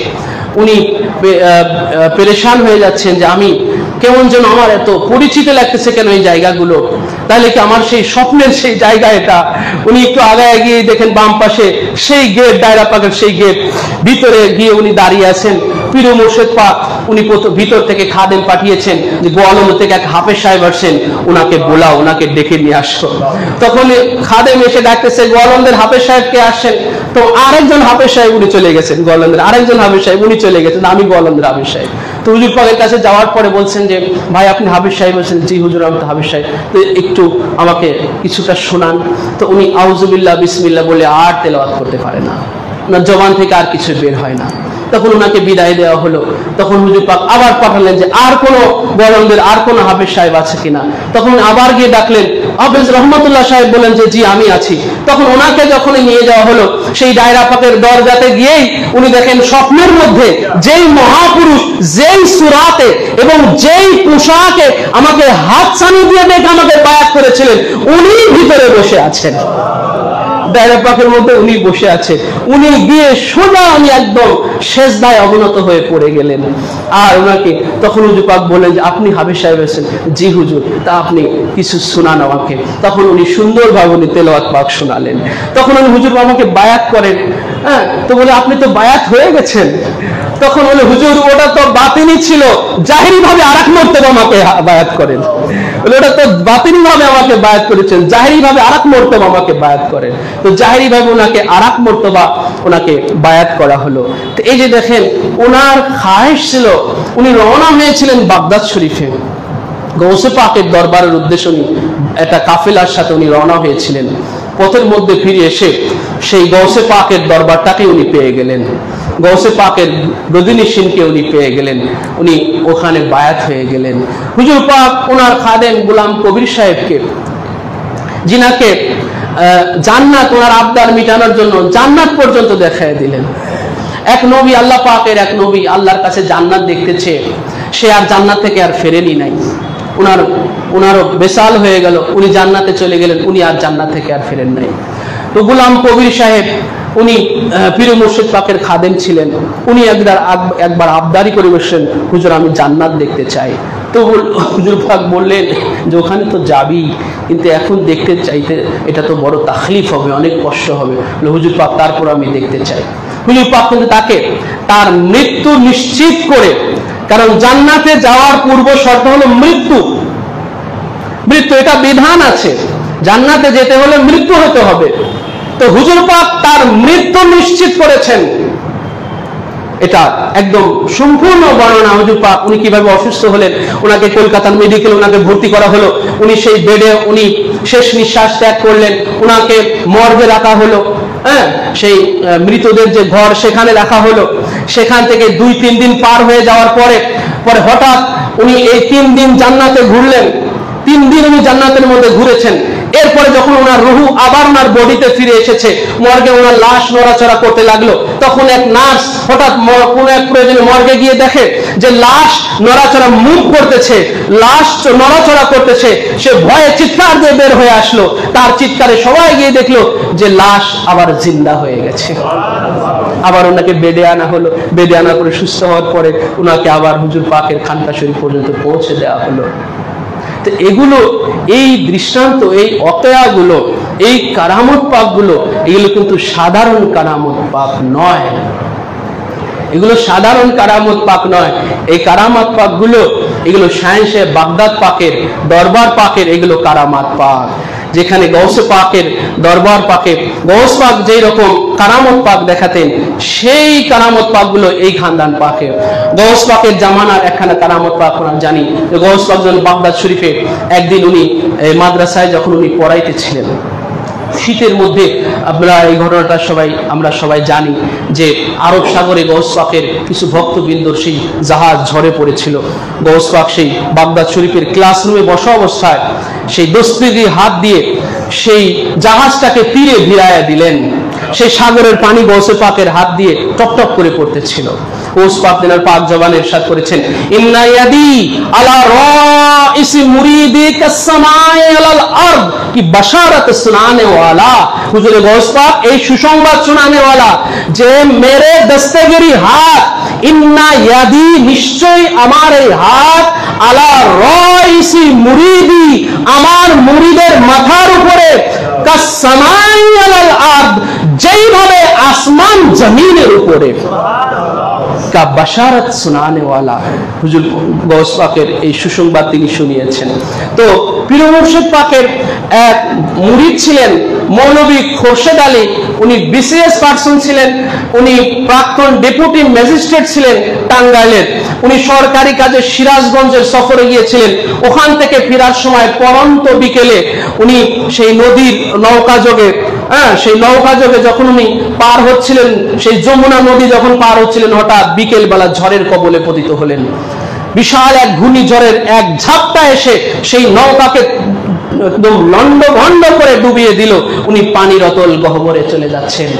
উনি পেরেশান হয়ে যাচ্ছেন যে আমি কেমন যেন, আমার এত পরিচিত লাগতেছে কেন এই জায়গাগুলো, তাহলে কি আমার সেই স্বপ্নের সেই জায়গা এটা? উনি একটু আগায় গিয়ে দেখেন বাম পাশে সেই গেট, ডায়রা পাকের সেই গেট, ভিতরে গিয়ে উনি দাঁড়িয়ে আছেন। পীর মুর্শিদ পাক উনি ভিতর থেকে খাদেম পাঠিয়েছেন যে গোয়ালন্দ থেকে এক হাফেজ সাহেব আসছেন, ওনাকে বোলাও, ওনাকে ডেকে নিয়ে আসো। তখন খাদেম এসে ডাকতেছে, গোয়ালন্দের হাফেজ সাহেবকে আসছেন। তো আরেকজন হাফেজ সাহেব উনি চলে গেছেন, গোয়ালন্দের আরেকজন হাফেজ সাহেব উনি চলে গেছেন, আমি গোয়ালন্দের হাফেজ সাহেব। তো হুজুর পাকের কাছে যাওয়ার পরে বলছেন যে ভাই আপনি হাফেজ সাহেব বলছেন? জি হুজুর আমি তো হাফেজ সাহেব, তো একটু আমাকে কিছুটা শোনান। তো উনি আউযুবিল্লাহ বিসমিল্লাহ বলে আর তেলাওয়াত করতে পারে না, ওনার জবান থেকে আর কিছু বের হয় না। তখন ওনাকে বিদায় দেওয়া হলো। তখন হুজুর পাক আবার পাঠালেন যে আর কোনো গোয়ালন্দের আর কোনো হাফেজ সাহেব আছে কিনা। তখন আবার গিয়ে ডাকলেন, হাফেজ রহমতুল্লাহ সাহেব বলেন যে জি আমি আছি। তখন ওনাকে যখন নিয়ে যাওয়া হলো সেই ডায়রা পাকের দরজাতে গিয়েই উনি দেখেন স্বপ্নের মধ্যে যেই মহাপুরুষ যেই সূরাতে এবং যেই পোশাকে আমাকে হাত ছানি দিয়ে দেখে আমাকে বায়াত করেছিলেন, উনি ভিতরে বসে আছেন, ডায়রা পাকের মধ্যে উনি বসে আছে। উনি গিয়ে সোজা উনি একদম সেজদায় অবনত হয়ে পড়ে গেলেন। আর ওনাকে তখন হুজুর পাক বললেন যে আপনি হাফেজ সাহেব আছেন? জি হুজুর। তা আপনি কিছু শোনান আমাকে। তখন উনি সুন্দরভাবে উনি তেলাওয়াত পাক শোনালেন। তখন উনি হুজুর আমাকে বায়াত করেন। তো বলে আপনি তো বায়াত হয়ে গেছেন। তখন বলে হুজুর ওটা তো বাতিনি ছিল, জাহিরি ভাবে আরেক মর্তবা আমাকে বায়াত করেন। বলে ওটা তো বাতিনি ভাবে আমাকে বায়াত করেছেন, জাহিরি ভাবে আরেক মর্তবা আমাকে বায়াত করেন। তো জাহিরি ভাবে ওনাকে আরেক মর্তবা ওনাকে বায়াত করা হলো। তো এই যে দেখেন ওনার খায়েশ ছিল, উনি রওনা হয়েছিলেন বাগদাদ শরীফে, গৌসে পাকের দরবারের উদ্দেশ্যে উনি একটা কাফেলার সাথে উনি রওনা হয়েছিলেন। পথের মধ্যে ফিরে এসে সেই গৌসে পাকের দরবারটাকে উনি পেয়ে গেলেন, গৌসে পাকের গদিনিশিনকে উনি পেয়ে গেলেন, উনি ওখানে বায়াত হয়ে গেলেন। হুজুর পাক ওনার খাদেম গোলাম কবির সাহেবকে, যিনাকে জান্নাত ওনার আবদার মিটানোর জন্য জান্নাত পর্যন্ত দেখায় দিলেন। এক নবী, আল্লাহ পাকের এক নবী আল্লাহর কাছে জান্নাত দেখতে চেয়ে সে আর জান্নাত থেকে আর ফেরেনি নাই, ওনারও বেসাল হয়ে গেল, উনি জান্নাতে চলে গেলেন, উনি আর জান্নাত থেকে আর ফেরেন নাই। তো গোলাম কবির সাহেব উনি পীর মুর্শিদ পাকের খাদেম ছিলেন, উনি একবার আবদারি করে বসলেন, হুজুর আমি জান্নাত দেখতে চাই। তো হুজুর পাক বললেন যে ওখানে তো যাবি, কিন্তু এখন দেখতে চাইতে এটা তো বড় তাকলিফ হবে, অনেক কষ্ট হবে। হুজুর পাক তারপর আমি দেখতে চাই। হুজুর পাক কিন্তু তাকে তার মৃত্যু নিশ্চিত করে, কারণ জান্নাতে যাওয়ার পূর্ব শর্ত হলো মৃত্যু। এটা বিধান আছে, জান্নাতে যেতে হলে মৃত্যু হতে হবে। তো হুজুর পাক তার মৃত্যু নিশ্চিত করেছেন। এটা একদম সম্পূর্ণ বর্ণনা হুজুর পাক উনি কিভাবে অসুস্থ হলেন, ওনাকে কলকাতার মেডিকেলে ওনাকে ভর্তি করা হলো, উনি সেই বেডে উনি শেষ নিঃশ্বাস ত্যাগ করলেন, ওনাকে মর্গে রাখা হলো, সেই মৃতদের যে ঘর সেখানে রাখা হলো। সেখান থেকে 2-3 দিন পার হয়ে যাওয়ার পরে হঠাৎ উনি এই 3 দিন জান্নাতে ঘুরলেন, 3 দিন উনি জান্নাতের মধ্যে ঘুরেছেন। এরপরে যখন ওনার রুহু আবার ওনার বডিতে ফিরে এসেছে, মর্গে ওনার লাশ নড়াচড়া করতে লাগলো। তখন এক নার্স হঠাৎ কোনো এক প্রয়োজনে মর্গে গিয়ে দেখে যে লাশ নড়াচড়া মুভ করতেছে, লাশ নড়াচড়া করতেছে, সে ভয়ে চিৎকার দিয়ে বের হয়ে আসলো। তার চিৎকারে সবাই গিয়ে দেখলো যে লাশ আবার জিন্দা হয়ে গেছে। আবার ওনাকে বেডে আনা হলো, বেডে আনা করে সুস্থ হওয়ার পরে ওনাকে আবার হুজুর পাকের খানকা শরীফ পর্যন্ত পৌঁছে দেওয়া হলো। তো এগুলো, এই দৃষ্টান্ত, এই অতয়াগুলো, এই কারামত পাকগুলো, এগুলো কিন্তু সাধারণ কারামত পাক নয়। এগুলো সাধারণ কারামত পাক নয়। এই কারামত পাকগুলো, এগুলো সায়েন্সে বাগদাদ পাকের, দরবার পাকের, এগুলো কারামত পাক। যেখানে গৌসে পাকের দরবার পাকে গৌস পাক যেই রকম কারামত পাক দেখাতেন, সেই কারামত পাকগুলো এই খানদান পাকে। গৌস পাকের জামানার একখানা কারামত পাক আমরা জানি। গৌস পাক যখন বাগদাদ শরীফে একদিন উনি মাদ্রাসায় যখন উনি পড়াইতেছিলেন, শীতের মধ্যে, আপনারা এই ঘটনাটা আমরা সবাই জানি যে আরব সাগরে গৌস পাকের কিছু ভক্তবৃন্দর সেই জাহাজ ঝরে পড়েছিল। গৌস পাক সেই বাগদাদ শরীফের ক্লাসরুমে বসা অবস্থায় সেই দস্তগিরি হাত দিয়ে সেই জাহাজটাকে তীরে ভিড়াইয়া দিলেন। সেই সাগরের পানি গৌসে পাকের হাত দিয়ে টপটপ করে পড়তেছিল। গৌস পাক দিনার পাক জবানে ইরশাদ করেছেন, ইন্না ইয়াদি আলা রাইসি মুরিদি কাসসামাই আলাল আরদ কি বাশারাত সুনানে ওয়ালা। হুজুরে গৌস পাক এই সুসংবাদ শোনানে ওয়ালা যে মেরে দস্তগিরি হাত, ইন্না ইয়াদি নিশ্চয় আমার এই হাত, আলা রাইসি মুরিদি আমার মুরিদের মাথার উপরে, কাসসামাই আলাল আরদ যেইভাবে আসমান জমিনের উপরে, কা বাশারাত সুনানে ওয়ালা। হুজুর গৌস পাকের এই সুসংবাদ তিনি শুনিয়েছেন। তো পীর মুর্শিদ পাকের এক মুরিদ ছিলেন মৌলভী খোরশেদ আলী। উনি বিসিএস পার্সন ছিলেন, উনি প্রাক্তন ডেপুটি ম্যাজিস্ট্রেট ছিলেন টাঙ্গাইলের। উনি সরকারি কাজে সিরাজগঞ্জের সফরে গিয়েছিলেন। ওখান থেকে ফেরার সময় পরন্ত বিকেলে উনি সেই নদীর নৌকাযোগে, সেই নৌকাযোগে যখন উনি পার হচ্ছিলেন, সেই যমুনা নদী যখন পার হচ্ছিলেন, হঠাৎ বিকেল বেলা ঝড়ের কবলে পতিত হলেন। বিশাল এক ঘূর্ণিঝড়ের এক ঝাপটা এসে সেই নৌকাকে একদম লন্ডভন্ড করে ডুবিয়ে দিল। উনি পানির অতল গহ্বরে চলে যাচ্ছেন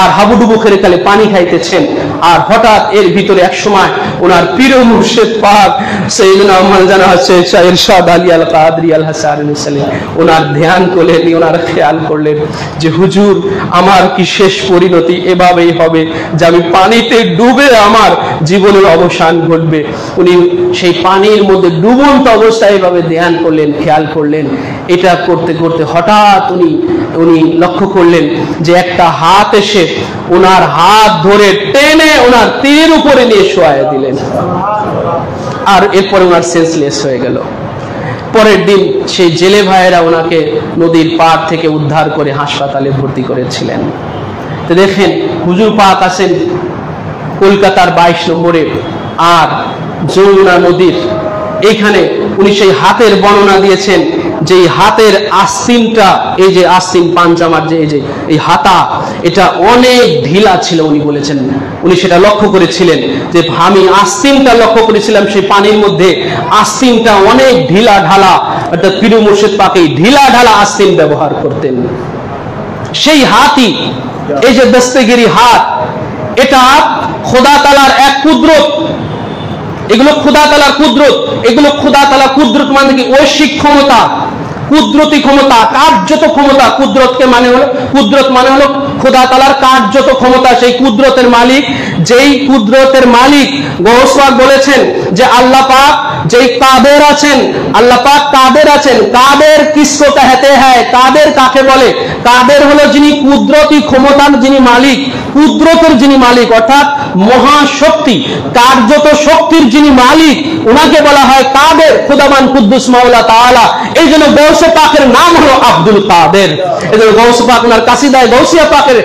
আর হাবুডুবু খেলে খালে পানি খাইতেছেন। আর হঠাৎ এর ভিতরে এক সময় ওনার পীর মুর্শিদ পাক সাইয়েদনা মাওলানা শেখ ইরশাদ আলী আল কাদরি আল হাসানি সালেম ওনার ধ্যান করলেন, ওনার খেয়াল করলেন যে হুজুর আমার কি শেষ পরিণতি এভাবেই হবে যে আমি পানিতে ডুবে আমার জীবনের অবসান ঘটবে। উনি সেই পানির মধ্যে ডুবন্ত অবস্থায় এভাবে ধ্যান করলেন, খেয়াল করলেন। এটা করতে করতে হঠাৎ উনি লক্ষ্য করলেন যে একটা হাত এসে ওনার হাত ধরে টেনে ওনার তীরের উপরে নিয়ে শোয়ায় দিলেন। আর এরপরে ওনার সেন্সলেস হয়ে গেল। পরের দিন সেই জেলে ভাইয়েরা ওনাকে নদীর পাড় থেকে উদ্ধার করে হাসপাতালে ভর্তি করেছিলেন। তো দেখেন হুজুর পাক আছেন কলকাতার 22 নম্বরে, আর যমুনা নদীর এইখানে উনি সেই হাতের বর্ণনা দিয়েছেন যে হাতের আস্তিনটা, এই যে আস্তিন পাঞ্জামার যে এই হাতা, এটা অনেক ঢিলা ছিল। উনি বলেছেন, উনি সেটা লক্ষ্য করেছিলেন যে আমি আস্তিনটা লক্ষ্য করেছিলাম সেই পানির মধ্যে, আস্তিনটা অনেক ঢিলা ঢালা। অর্থাৎ পীর মুর্শিদ পাক এই ঢিলা ঢালা আস্তিন ব্যবহার করতেন। সেই হাতই, এই যে দস্তগিরি হাত, এটা খোদা তাআলার এক কুদরত। এগুলো খোদা তাআলার কুদরত। এগুলো খোদা তাআলার কুদরত মানে কি? ঐশিক ক্ষমতা, কুদরতি ক্ষমতা, কার্যত ক্ষমতা। কুদরতকে মানে হলো, কুদরত মানে হলো খোদা তাআলার কার্যত ক্ষমতা। সেই কুদরতের মালিক, যেই কুদরতের মালিক গৌস পাক বলেছেন যে আল্লাহ পাক যেই কাদের আছেন, আল্লাহ পাক কাদের আছেন। কাদের কিসকো কহতে হ্যায়? কাদের কাকে বলে? কাদের হলো যিনি কুদরতি ক্ষমতার যিনি মালিক, কুদরতের যিনি মালিক, অর্থাৎ মহাশক্তি, কার্যত শক্তির যিনি মালিক, ওনাকে বলা হয় কাদের, খোদাবান কুদ্দুস মাওলা তাআলা। এই জন্য গৌসে পাকের নাম হলো আব্দুল কাদের। এই জন্য গৌসে পাক ওনার কাসিদায়ে গৌসিয়া পাকের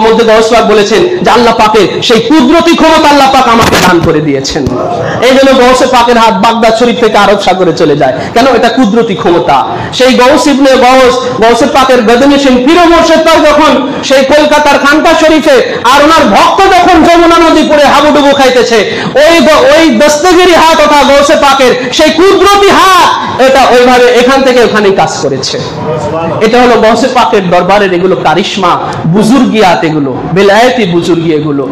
মধ্যে গৌস পাক বলেছেন যে আল্লাহ পাকের সেই কুদরতি ক্ষমতা আল্লাহ পাক আমাকে দান করে দিয়েছেন। এই জন্য গৌসে পাকের হাত বাগদাদ শরীফ থেকে আরব সাগরে চলে যায়। কেন? এটা কুদরতি ক্ষমতা। সেই গৌস ইবনে গৌসে পাকের গদনিশিন পীর মুর্শিদ পাক যখন সেই কলকাতার খানকা শরীফে আর ওনার ভক্ত যখন যমুনা নদী পড়ে হাবুডুবু খাইতেছে, ওই দস্তগিরি হাত তথা গৌসে পাকের সেই কুদরতি হাত, এটা ওইভাবে এখান থেকে ওখানে কাজ করেছে। এটা হলো গৌসে পাকের দরবারের এগুলো কারিশমা, বুজুর্গিয়াত, এগুলো বেলায়েতি বুজুর্গি। এগুলো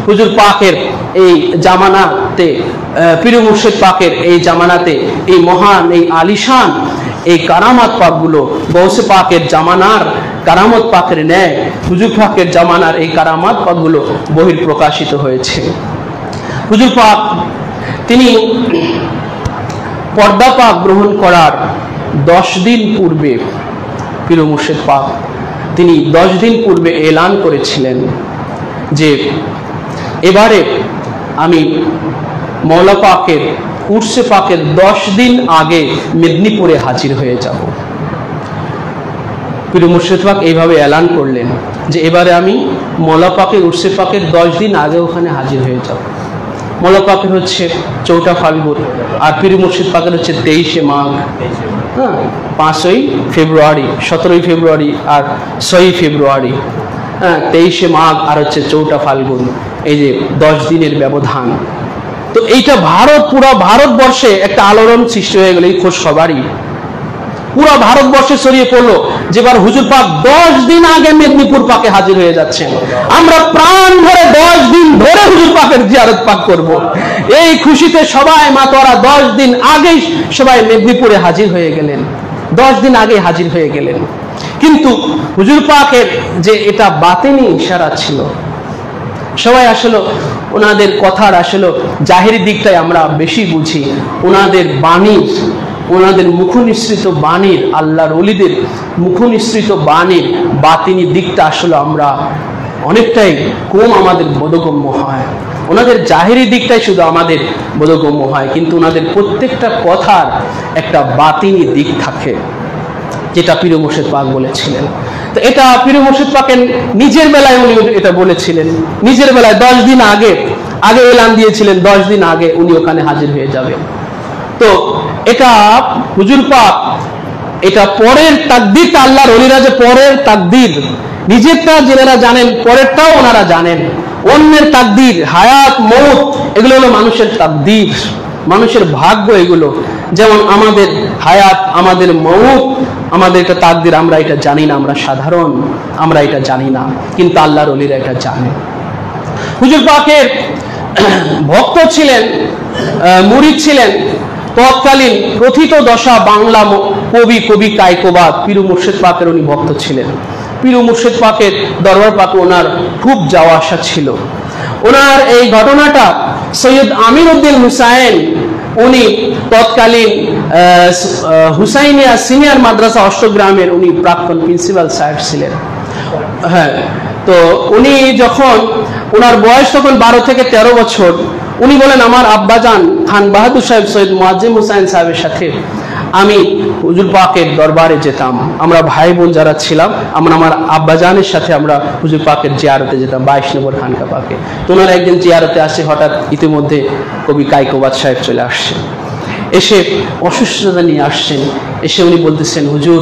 হুজুর পাকের এই জামানা জামানাতে পীর মুর্শিদ পাকের এই জামানাতে এই মহান এই আলিশান এই কারামাত পাকগুলো গৌসে পাকের জামানার কারামত পাকের ন্যায় হুজুর পাকের জামানার এই কারামাত পাকগুলো বহির্প্রকাশিত হয়েছে। হুজুর পাক তিনি পর্দা পাক গ্রহণ করার 10 দিন পূর্বে পীর মুর্শিদ পাক তিনি 10 দিন পূর্বে এলান করেছিলেন যে এবারে আমি মৌলা পাকের উর্সে পাকের 10 দিন আগে মেদিনীপুরে হাজির হয়ে যাব। পীর মুর্শিদ পাক এইভাবে এলান করলেন যে এবারে আমি মৌলা পাকের উর্সে পাকের 10 দিন আগে ওখানে হাজির হয়ে যাব। মৌলা পাকের হচ্ছে 4 ফাল্গুন আর পীর মুর্শিদ পাকের হচ্ছে 23 মাঘ, হ্যাঁ 5ই ফেব্রুয়ারি, 17ই ফেব্রুয়ারি আর 6ই ফেব্রুয়ারি, হ্যাঁ 23 মাঘ আর হচ্ছে 4 ফাল্গুন, এই যে 10 দিনের ব্যবধান। তো এইটা পুরো ভারতবর্ষে একটা আলোড়ন সৃষ্টি হয়ে গেল। এই খোঁজ সবারই পুরো ভারতবর্ষে ছড়িয়ে পড়লো যেবার হুজুর পাক 10 দিন আগে মেদিনীপুর পাকে হাজির হয়ে যাচ্ছেন। আমরা প্রাণ ভরে 10 দিন ধরে হুজুর পাকের জিয়ারত পাক করব। এই খুশিতে সবাই মাতোয়ারা 10 দিন আগেই সবাই মেদিনীপুরে হাজির হয়ে গেলেন, 10 দিন আগে হাজির হয়ে গেলেন। কিন্তু হুজুর পাকের যে এটা বাতিনি ইশারা ছিল, সবাই আসলে ওনাদের কথার আসলে জাহিরি দিকটাই আমরা বেশি বুঝি, ওনাদের বাণীর, ওনাদের মুখনিসৃত বাণীর, আল্লাহর ওলিদের মুখনিসৃত বাণীর বাতিনি দিকটা আসলে আমরা অনেকটাই কম আমাদের বোধগম্য হয়। ওনাদের জাহিরি দিকটাই শুধু আমাদের বোধগম্য হয়, কিন্তু ওনাদের প্রত্যেকটা কথার একটা বাতিনি দিক থাকে, যেটা পীর মুর্শিদ পাক বলেছিলেন। তো এটা পীর মুর্শিদ পাকের নিজের বেলায় উনি এটা বলেছিলেন, নিজের বেলায় 10 দিন আগে এলান দিয়েছিলেন 10 দিন আগে উনি ওখানে হাজির হয়ে যাবেন। তো এটা হুজুর পাক এটা পরের তাকদীরটা, আল্লাহর ওলিরা যে পরের তাকদীর, নিজেরটা যারা জানেন পরেরটাও ওনারা জানেন, অন্যের তাকদীর হায়াত মওত এগুলো হলো মানুষের তাকদীর, মানুষের ভাগ্য এগুলো। যেমন আমাদের হায়াত, আমাদের মওত, আমাদের এটা তাকদীর, আমরা এটা জানি না, আমরা সাধারণ, আমরা এটা জানি না, কিন্তু আল্লাহর ওলিরা এটা জানে। হুজুর পাকের ভক্ত ছিলেন, মুরিদ ছিলেন তৎকালীন প্রথিত দশা বাংলা কবি কায়কোবাদ পীর মুর্শিদ পাকের উনি ভক্ত ছিলেন। পীর মুর্শিদ পাকের দরবার পাকে ওনার খুব যাওয়া আসা ছিল। ওনার এই ঘটনাটা সৈয়দ আমির উদ্দিন হুসাইন, উনি তৎকালীন হুসাইনিয়া সিনিয়র মাদ্রাসা অষ্টগ্রামের উনি প্রাক্তন প্রিন্সিপাল সাহেব ছিলেন। হ্যাঁ, তো উনি যখন ওনার বয়স তখন 12 থেকে 13 বছর, উনি বলেন আমার আব্বাজান খান বাহাদুর সাহেব সৈয়দ মুয়াজ্জিম হুসাইন সাহেবের সাথে আমি হুজুর পাকের দরবারে যেতাম। আমরা ভাই বোন যারা ছিলাম, আমরা আমার আব্বাজানের সাথে আমরা হুজুর পাকের জিয়ারতে যেতাম 22 নম্বর খানকা পাকে। তো ওনারা একদিন জিয়ারতে আসে, হঠাৎ ইতিমধ্যে কবি কায়কোবাদ সাহেব চলে আসছেন, এসে অসুস্থতা নিয়ে আসছেন। এসে উনি বলতেছেন হুজুর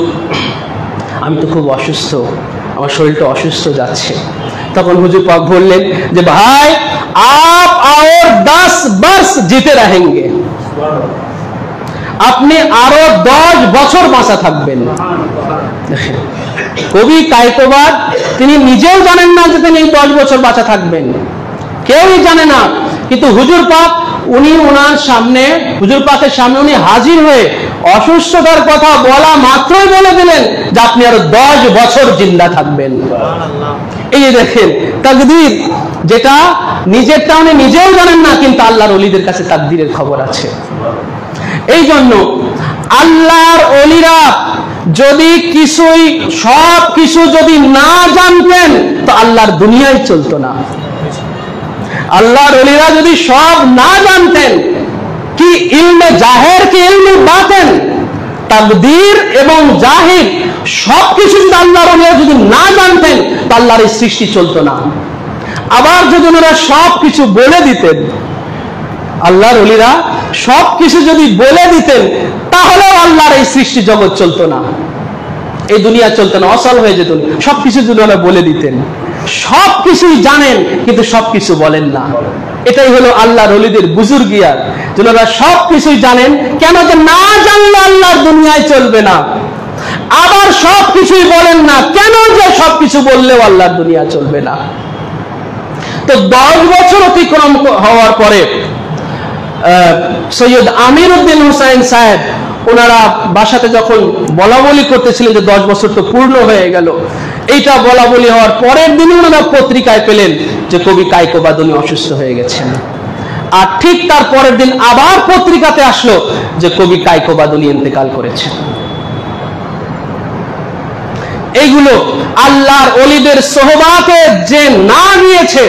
আমি তো খুব অসুস্থ, আমার শরীরটা অসুস্থ যাচ্ছে। তখন হুজুর পাক বললেন যে ভাই आप और 10 वर्ष जीते रहेंगे, আপনি আরো 10 বছর বাঁচা থাকবেন। দেখেন কবি কায়কোবাদ তিনি নিজেও জানেন না যে তিনি 10 বছর বাঁচা থাকবেন, কেউই জানে না, কিন্তু হুজুর পাক উনি ওনার সামনে, হুজুর পাকের সামনে উনি হাজির হয়ে অসুস্থতার কথা বলা মাত্রই বলে দিলেন যে আপনি আরো 10 বছর জিন্দা থাকবেন। এই দেখেন তাকদীর, যেটা নিজেরটা উনি নিজেও জানেন না, কিন্তু আল্লাহর ওলিদের কাছে তাকদীরের খবর আছে। এই জন্য আল্লাহর ওলিরা যদি সব কিছু যদি না জানতেন তো আল্লাহর দুনিয়ায় চলতো না। আল্লাহর ওলিরা যদি সব না জানতেন, কি ইলমে জাহের কি ইলমে বাতিন, তাকদীর এবং জাহির সবকিছু যদি আল্লাহর ওলিরা যদি না জানতেন তো আল্লাহর এই সৃষ্টি চলতো না। আবার যদি ওনারা সবকিছু বলে দিতেন, আল্লাহর ওলিরা সবকিছু যদি বলে দিতেন তাহলেও আল্লাহর এই সৃষ্টি জগৎ চলতো না, এই দুনিয়া চলতো না, অচল হয়ে যেত। সবকিছু যদি ওনারা বলে দিতেন, সবকিছুই জানেন কিন্তু সবকিছু বলেন না। এটাই হলো আল্লাহর ওলিদের বুজুর্গিয়াত, যারা সবকিছুই জানেন। কেন? যে না জানলে আল্লাহর দুনিয়ায় চলবে না। আবার সবকিছুই বলেন না, কেন? যে সবকিছু বললেও আল্লাহর দুনিয়া চলবে না। তো 10 বছর অতিক্রম হওয়ার পরে সৈয়দ আমির উদ্দিন হুসাইন সাহেব ওনারা বাসাতে যখন বলা বলি করতেছিলেন যে 10 বছর তো পূর্ণ হয়ে গেল, এইটা বলা বলি হওয়ার পরের দিনই ওনারা পত্রিকায় পেলেন যে কবি কায়কো বাদনী অসুস্থ হয়ে গেছেন। আর ঠিক তার পরের দিন আবার পত্রিকাতে আসলো যে কবি কায়কো বাদনী ইন্তেকাল করেছেন। এইগুলো আল্লাহর ওলিদের সোহবাতে যে না নিয়েছে,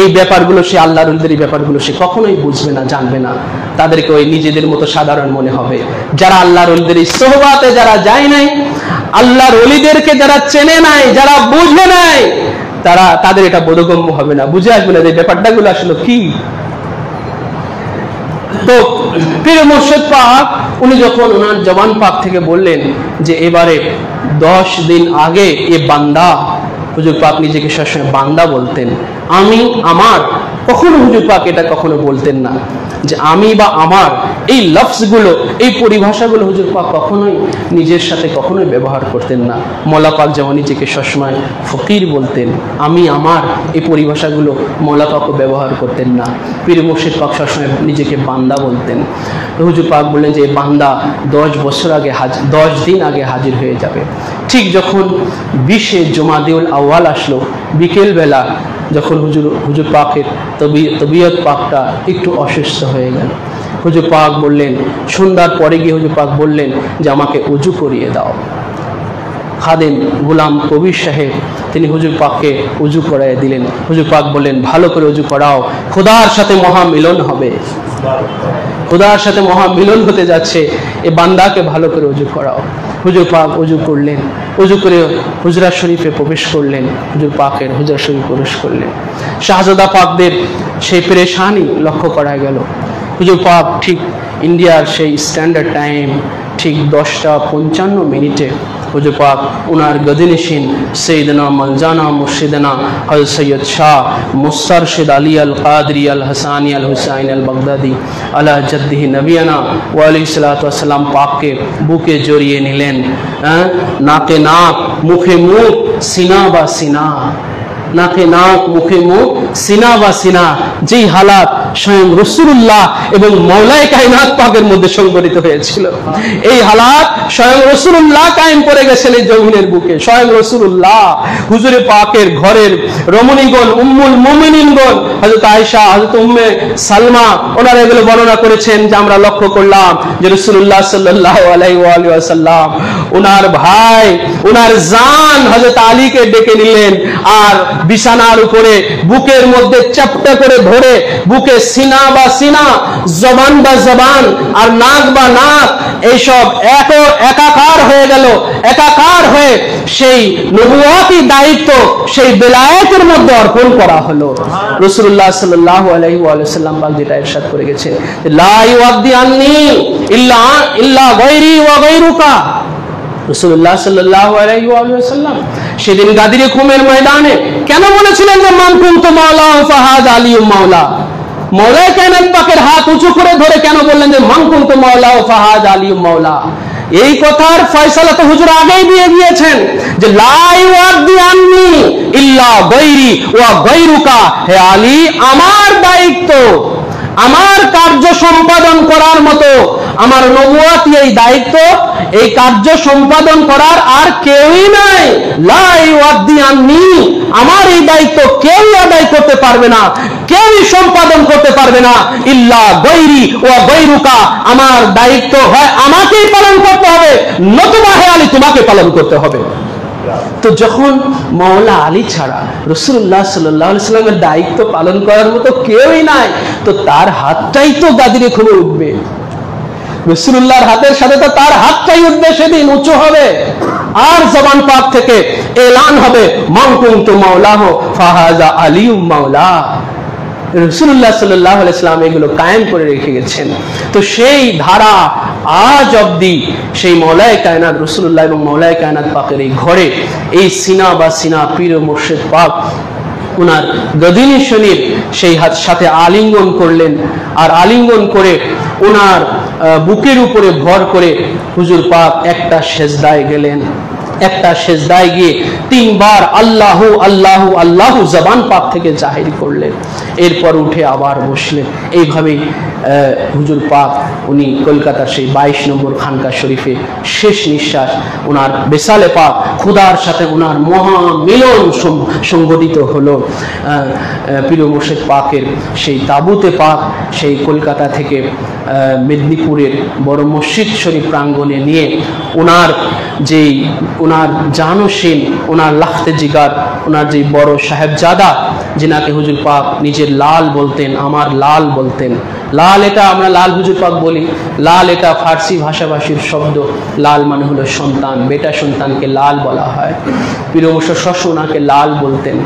এই ব্যাপারগুলো সে আল্লাহর ওলিদের এই ব্যাপারগুলো সে কখনোই বুঝবে না, জানবে না। তাদেরকে ওই নিজেদের মতো সাধারণ মনে হবে। যারা আল্লাহর ওলিদের এই সোহবাতে যারা যায় নাই, আল্লাহর ওলিদেরকে যারা চেনে নাই, যারা বুঝে নাই, তাদের এটা বোধগম্য হবে না, বুঝে আসবে না যে ব্যাপারটাগুলো আসলে কি। তো পীর মুর্শিদ পাক উনি যখন ওনার জবান পাক থেকে বললেন যে এবারে 10 দিন আগে এ বান্দা, হুজুর পাক নিজেকে সবসময় বান্দা বলতেন, আমি আমার, কখনো হুজুর পাক এটা কখনো বলতেন না যে আমি বা আমার। এই লফজগুলো, এই পরিভাষাগুলো হুজুর পাক কখনোই নিজের সাথে কখনোই ব্যবহার করতেন না। মৌলা পাক যেমন নিজেকে সবসময় ফকির বলতেন, আমি আমার, এই পরিভাষাগুলো মৌলা পাকও ব্যবহার করতেন না। পীর মুর্শিদ পাক সবসময় নিজেকে বান্দা বলতেন। হুজুর পাক বললেন যে বান্দা 10 দিন আগে হাজির হয়ে যাবে। ঠিক যখন 20 জুমাদিউল আউয়াল আসলো, বিকেলবেলা যখন হুজুর পাকের তবিয়ত পাকটা একটু অসুস্থ হয়ে গেল, হুজুর পাক বললেন, সন্ধ্যার পরে গিয়ে হুজুর পাক বললেন যে আমাকে উজু করিয়ে দাও। খাদেম গোলাম কবির সাহেব তিনি হুজুর পাককে উজু করাইয়ে দিলেন। হুজুর পাক বললেন, ভালো করে উজু করাও, খোদার সাথে মহামিলন হবে, খোদার সাথে মহামিলন হতে যাচ্ছে, এ বান্দাকে ভালো করে উজু করাও। হুজুর পাক উজু করলেন, উজু করে হুজরা শরীফে প্রবেশ করলেন, হুজুর পাকের হুজরা শরীফ প্রবেশ করলেন। শাহজাদা পাকদের সেই পেরেশানি লক্ষ্য করা গেল। হুজুর পাক ঠিক ইন্ডিয়ার সেই স্ট্যান্ডার্ড টাইম ঠিক 10:55 হুজুর পাক উনার গদিনিশিন সৈয়দনা মলজানা মুর্শিদনা হযরত সৈয়দ শাহ মুস্তারশিদ আলী আল কাদরি আল হাসানি আল হুসাইন আল বাগদাদি আলা জদ্দিহি নবিয়ানা ওয়া আলাইহিস সালাতু ওয়াস সালাম পাককে বুকে জড়িয়ে নিলেন। নাকে নাক, মুখে মুখ, সিনা বা সিনা, নাকে নাক, মুখে মুখ, সিনা বা সিনা, যেই হালাত স্বয়ং রাসূলুল্লাহ এবং মাওলায়ে কায়নাত পাকের মধ্যে সংঘটিত হয়েছিল, এই হালাত স্বয়ং রাসূলুল্লাহ কায়েম করে গেছেন এই জমিনের বুকে। স্বয়ং রাসূলুল্লাহ হুজুরে পাকের ঘরের রমণীগণ, উম্মুল মুমিনিনগণ, হযরত আয়েশা, হযরত উম্মে সালমা, ওনারা এগুলো বর্ণনা করেছেন যে আমরা লক্ষ্য করলাম যে রাসূলুল্লাহ সাল্লাল্লাহু আলাইহি ওয়া সাল্লাম ওনার ভাই, ওনার জান হযরত আলীকে ডেকে নিলেন, আর বিছানার উপরে বুকের মধ্যে চাপটা করে ধরে, বুকে সিনা বা সিনা, জবান বা জবান, আর নাক বা নাক, এইসব একাকার হয়ে গেল। একাকার হয়ে সেই নবুয়াতি দায়িত্ব সেই বেলায়েতের মধ্যে অর্পণ করা হলো। রাসূলুল্লাহ সাল্লাল্লাহু আলাইহি ওয়া সাল্লাম পাক যেটা ইরশাদ করে গেছে, লা ইউআদ্দি আন্নি ইল্লা গায়রি ওয়া গায়রুকা। রাসূলুল্লাহ সাল্লাল্লাহু আলাইহি ওয়া সাল্লাম সেদিন গাদিরে খুমের ময়দানে কেন বলেছিলেন যে মান কুনতু মাওলা ফাহাদ আলী মাওলা? মাওলায়ে কায়নাত পাকের হাত উঁচু করে ধরে কেন বললেন যে মান কুনতু মাওলা ফাহাদ আলী মাওলা? এই কথার ফয়সালা তো হুজুর আগেই দিয়ে গিয়েছেন যে লা ইউআদ্দি আন্নি ইল্লা গায়রি ওয়া গায়রুকা, হে আলী আমার দায়িত্ব, আমার কার্য সম্পাদন করার মতো, আমার নবুয়াতি এই দায়িত্ব, এই কার্য সম্পাদন করার আর কেউই নাই। লা ইউআদ্দি আন্নি, আমার এই দায়িত্ব কেউ আদায় করতে পারবে না, কেউই সম্পাদন করতে পারবে না, ইল্লা গায়রি ওয়া গায়রুকা, আমার দায়িত্ব হয় আমাকেই পালন করতে হবে, নতুবা হে আলী তোমাকে পালন করতে হবে। তো যখন মাওলা আলী ছাড়া রাসূলুল্লাহ সাল্লাল্লাহু আলাইহি ওয়াসাল্লামের দায়িত্ব পালন করার মতো কেউই নাই, তো তার হাতটাই তো গাদিরে খুলে উঠবে। রাসূলুল্লাহর হাতের সাথে তো তার হাতটাই উঠবে, সেদিন উঁচু হবে, আর জবান পাক থেকে এলান হবে মান কুনতু মাওলাহু ফাহাযা আলিয়্যুম মাওলা। রাসূলুল্লাহ সাল্লাল্লাহু আলাইহি ওয়াসাল্লাম এগুলো কায়েম করে রেখে গেছেন। তো সেই ধারা আজ অবধি সেই মাওলায়ে কায়নাত রাসূলুল্লাহ এবং মাওলায়ে কায়নাত পাকের এই ঘরে, এই সিনা বা সিনা পীর মুর্শিদ পাক ওনার গদিনী শরীফ সেই হাত সাথে আলিঙ্গন করলেন, আর আলিঙ্গন করে ওনার বুকের উপরে ভর করে হুজুর পাক একটা সেজদায় গেলেন। একটা সেজদায় গিয়ে 3 বার আল্লাহু আল্লাহু আল্লাহু জবান পাক থেকে জাহির করলেন, এরপর উঠে আবার বসলেন। এইভাবেই হুজুর পাক উনি কলকাতার সেই 22 নম্বর খানকা শরীফে শেষ নিঃশ্বাস, ওনার বেসালে পাক খুদার সাথে ওনার মহা মিলন সংগঠিত হলো। পীর মুর্শিদ পাকের সেই তাবুতে পাক সেই কলকাতা থেকে মেদিনীপুরের বড় মসজিদ শরীফ প্রাঙ্গণে নিয়ে ওনার জানশীন, ওনার লাখতে জিগার, ওনার যে বড় সাহেবজাদা যিনাকে হুজুর পাক নিজের লাল বলতেন, আমার লাল বলতেন। লাল এটা আমরা লাল হুজুর পাক বলি, লাল এটা ফার্সি ভাষাভাষীর শব্দ। লাল মানে হলো সন্তান, বেটা সন্তানকে লাল বলা হয়। পীর মুর্শিদ শশু ওনাকে লাল বলতেন।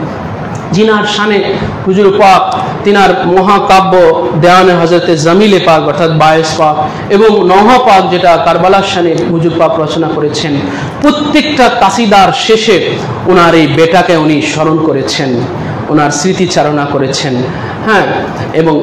जिनार शाने हुजूर पाक तिनार महाकाव्य देवाने हजरते जमीले पाक अर्थात 22 पाक एवं नौहा पाक जेटा कारबालार शाने हुजूर पाक रचना करेছেন प्रत्येकटा कासिदार शेषे उनार এই बेटाके उनी स्मरण करेছেন ওনার স্মৃতিচারণা করেছেন। হ্যাঁ, এবং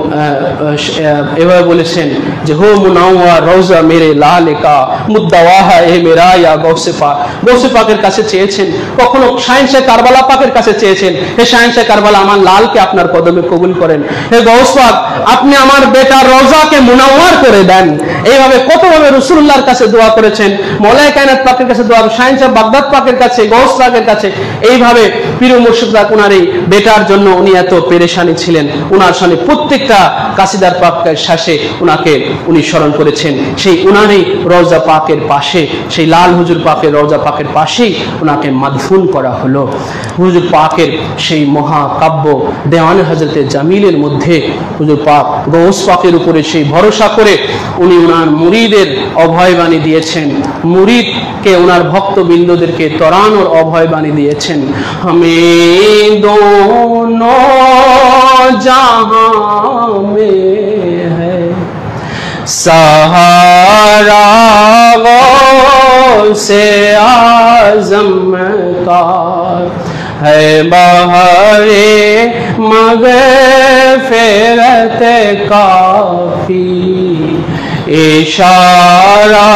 এভাবে বলেছেন যে হো মুনাওয়া রওজা মেরে লালেকা মুদ্দাওয়াহা এ মেরা ইয়া গৌসে পাক। গৌসে পাকের কাছে চেয়েছেন, কখনো শাহেনশাহ কারবালা পাকের কাছে চেয়েছেন, হে শাহেনশাহ কারবালা আমার লালকে আপনার কদমে কবুল করেন, হে গৌস পাক আপনি আমার বেটার রওজাকে মুনাওয়ার করে দেন। এইভাবে কতভাবে রাসূলুল্লাহর কাছে দোয়া করেছেন, মওলায়ে কায়নাত পাকের কাছে দোয়া, শাহেনশাহ বাগদাদ পাকের কাছে, গৌস পাকের কাছে। এইভাবে পীর মুর্শিদ পাক ওনার এই বেটা জন্য উনি এত পেরেশানি ছিলেন, উনার সামনে প্রত্যেকটা কাসিদার পাকের শেষে উনাকে উনি স্মরণ করেছেন। সেই উনারই রওজা পাকের পাশে, সেই লাল হুজুর পাকের রওজা পাকের পাশেই উনাকে মাদফুন করা হলো। হুজুর পাকের সেই মহাকাব্য দেওয়ানে হযরতে জামিলের মধ্যে হুজুর পাক গৌস পাকের উপরে সেই ভরসা করে উনি উনার মুরিদের অভয়বাণী দিয়েছেন, মুরিদকে উনার ভক্তবৃন্দদেরকে তরানোর অভয়বাণী দিয়েছেন। আমি दोनों जहां में है सहारा से आज़म का है बहरे मग़फ़िरत काफ़ी इशारा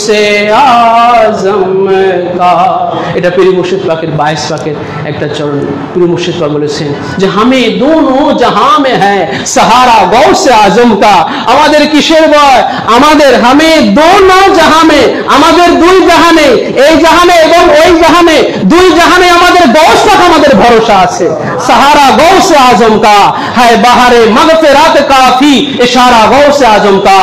से आज़म का। এটা পীর মুর্শিদ পাকের 22 পাকের একটা চরণ। পীর মুর্শিদ পাক বলেছেন যে হামে দোনো জাহাঁ মে হ্যায় সাহারা গৌসে আজম কা। আমাদের কিসের ভয়? আমাদের হামে দোনো জাহাঁ মে, আমাদের দুই জাহানে, এই জাহানে এবং ওই জাহানে, দুই জাহানে আমাদের গৌস পাক আমাদের ভরসা আছে। সাহারা গৌসে আজম কা হ্যায় বাহারে মাগফিরাত কাফি ইশারা গৌসে আজম কা।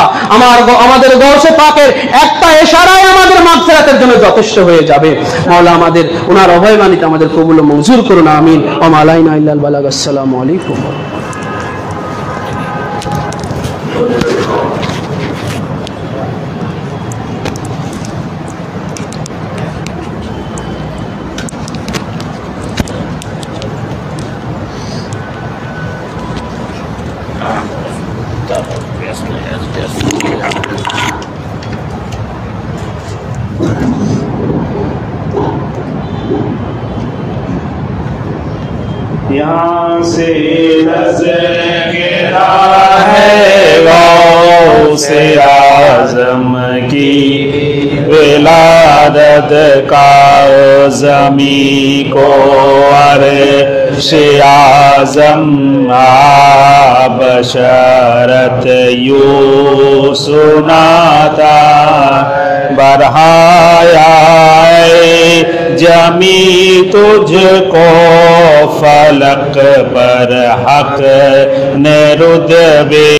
আমাদের গৌসে পাকের একটা ইশারায় আমাদের মাগফিরাতের জন্য যথেষ্ট হয়ে যাবে। মাওলা আমাদের ওনার অভয়বাণীতে আমাদের কবুল ও মঞ্জুর করুন, আমিন। ওয়া মা আলাইনা ইল্লাল বালাগ। আসসালামু আলাইকুম। यहाँ से नज़र गिरा है गौसे आज़म की विलादत का ज़मी को अर्श आज़म बशरत यूं सुनाता बढ़ाया जमी तुझको फलक पर हक ने रुतबे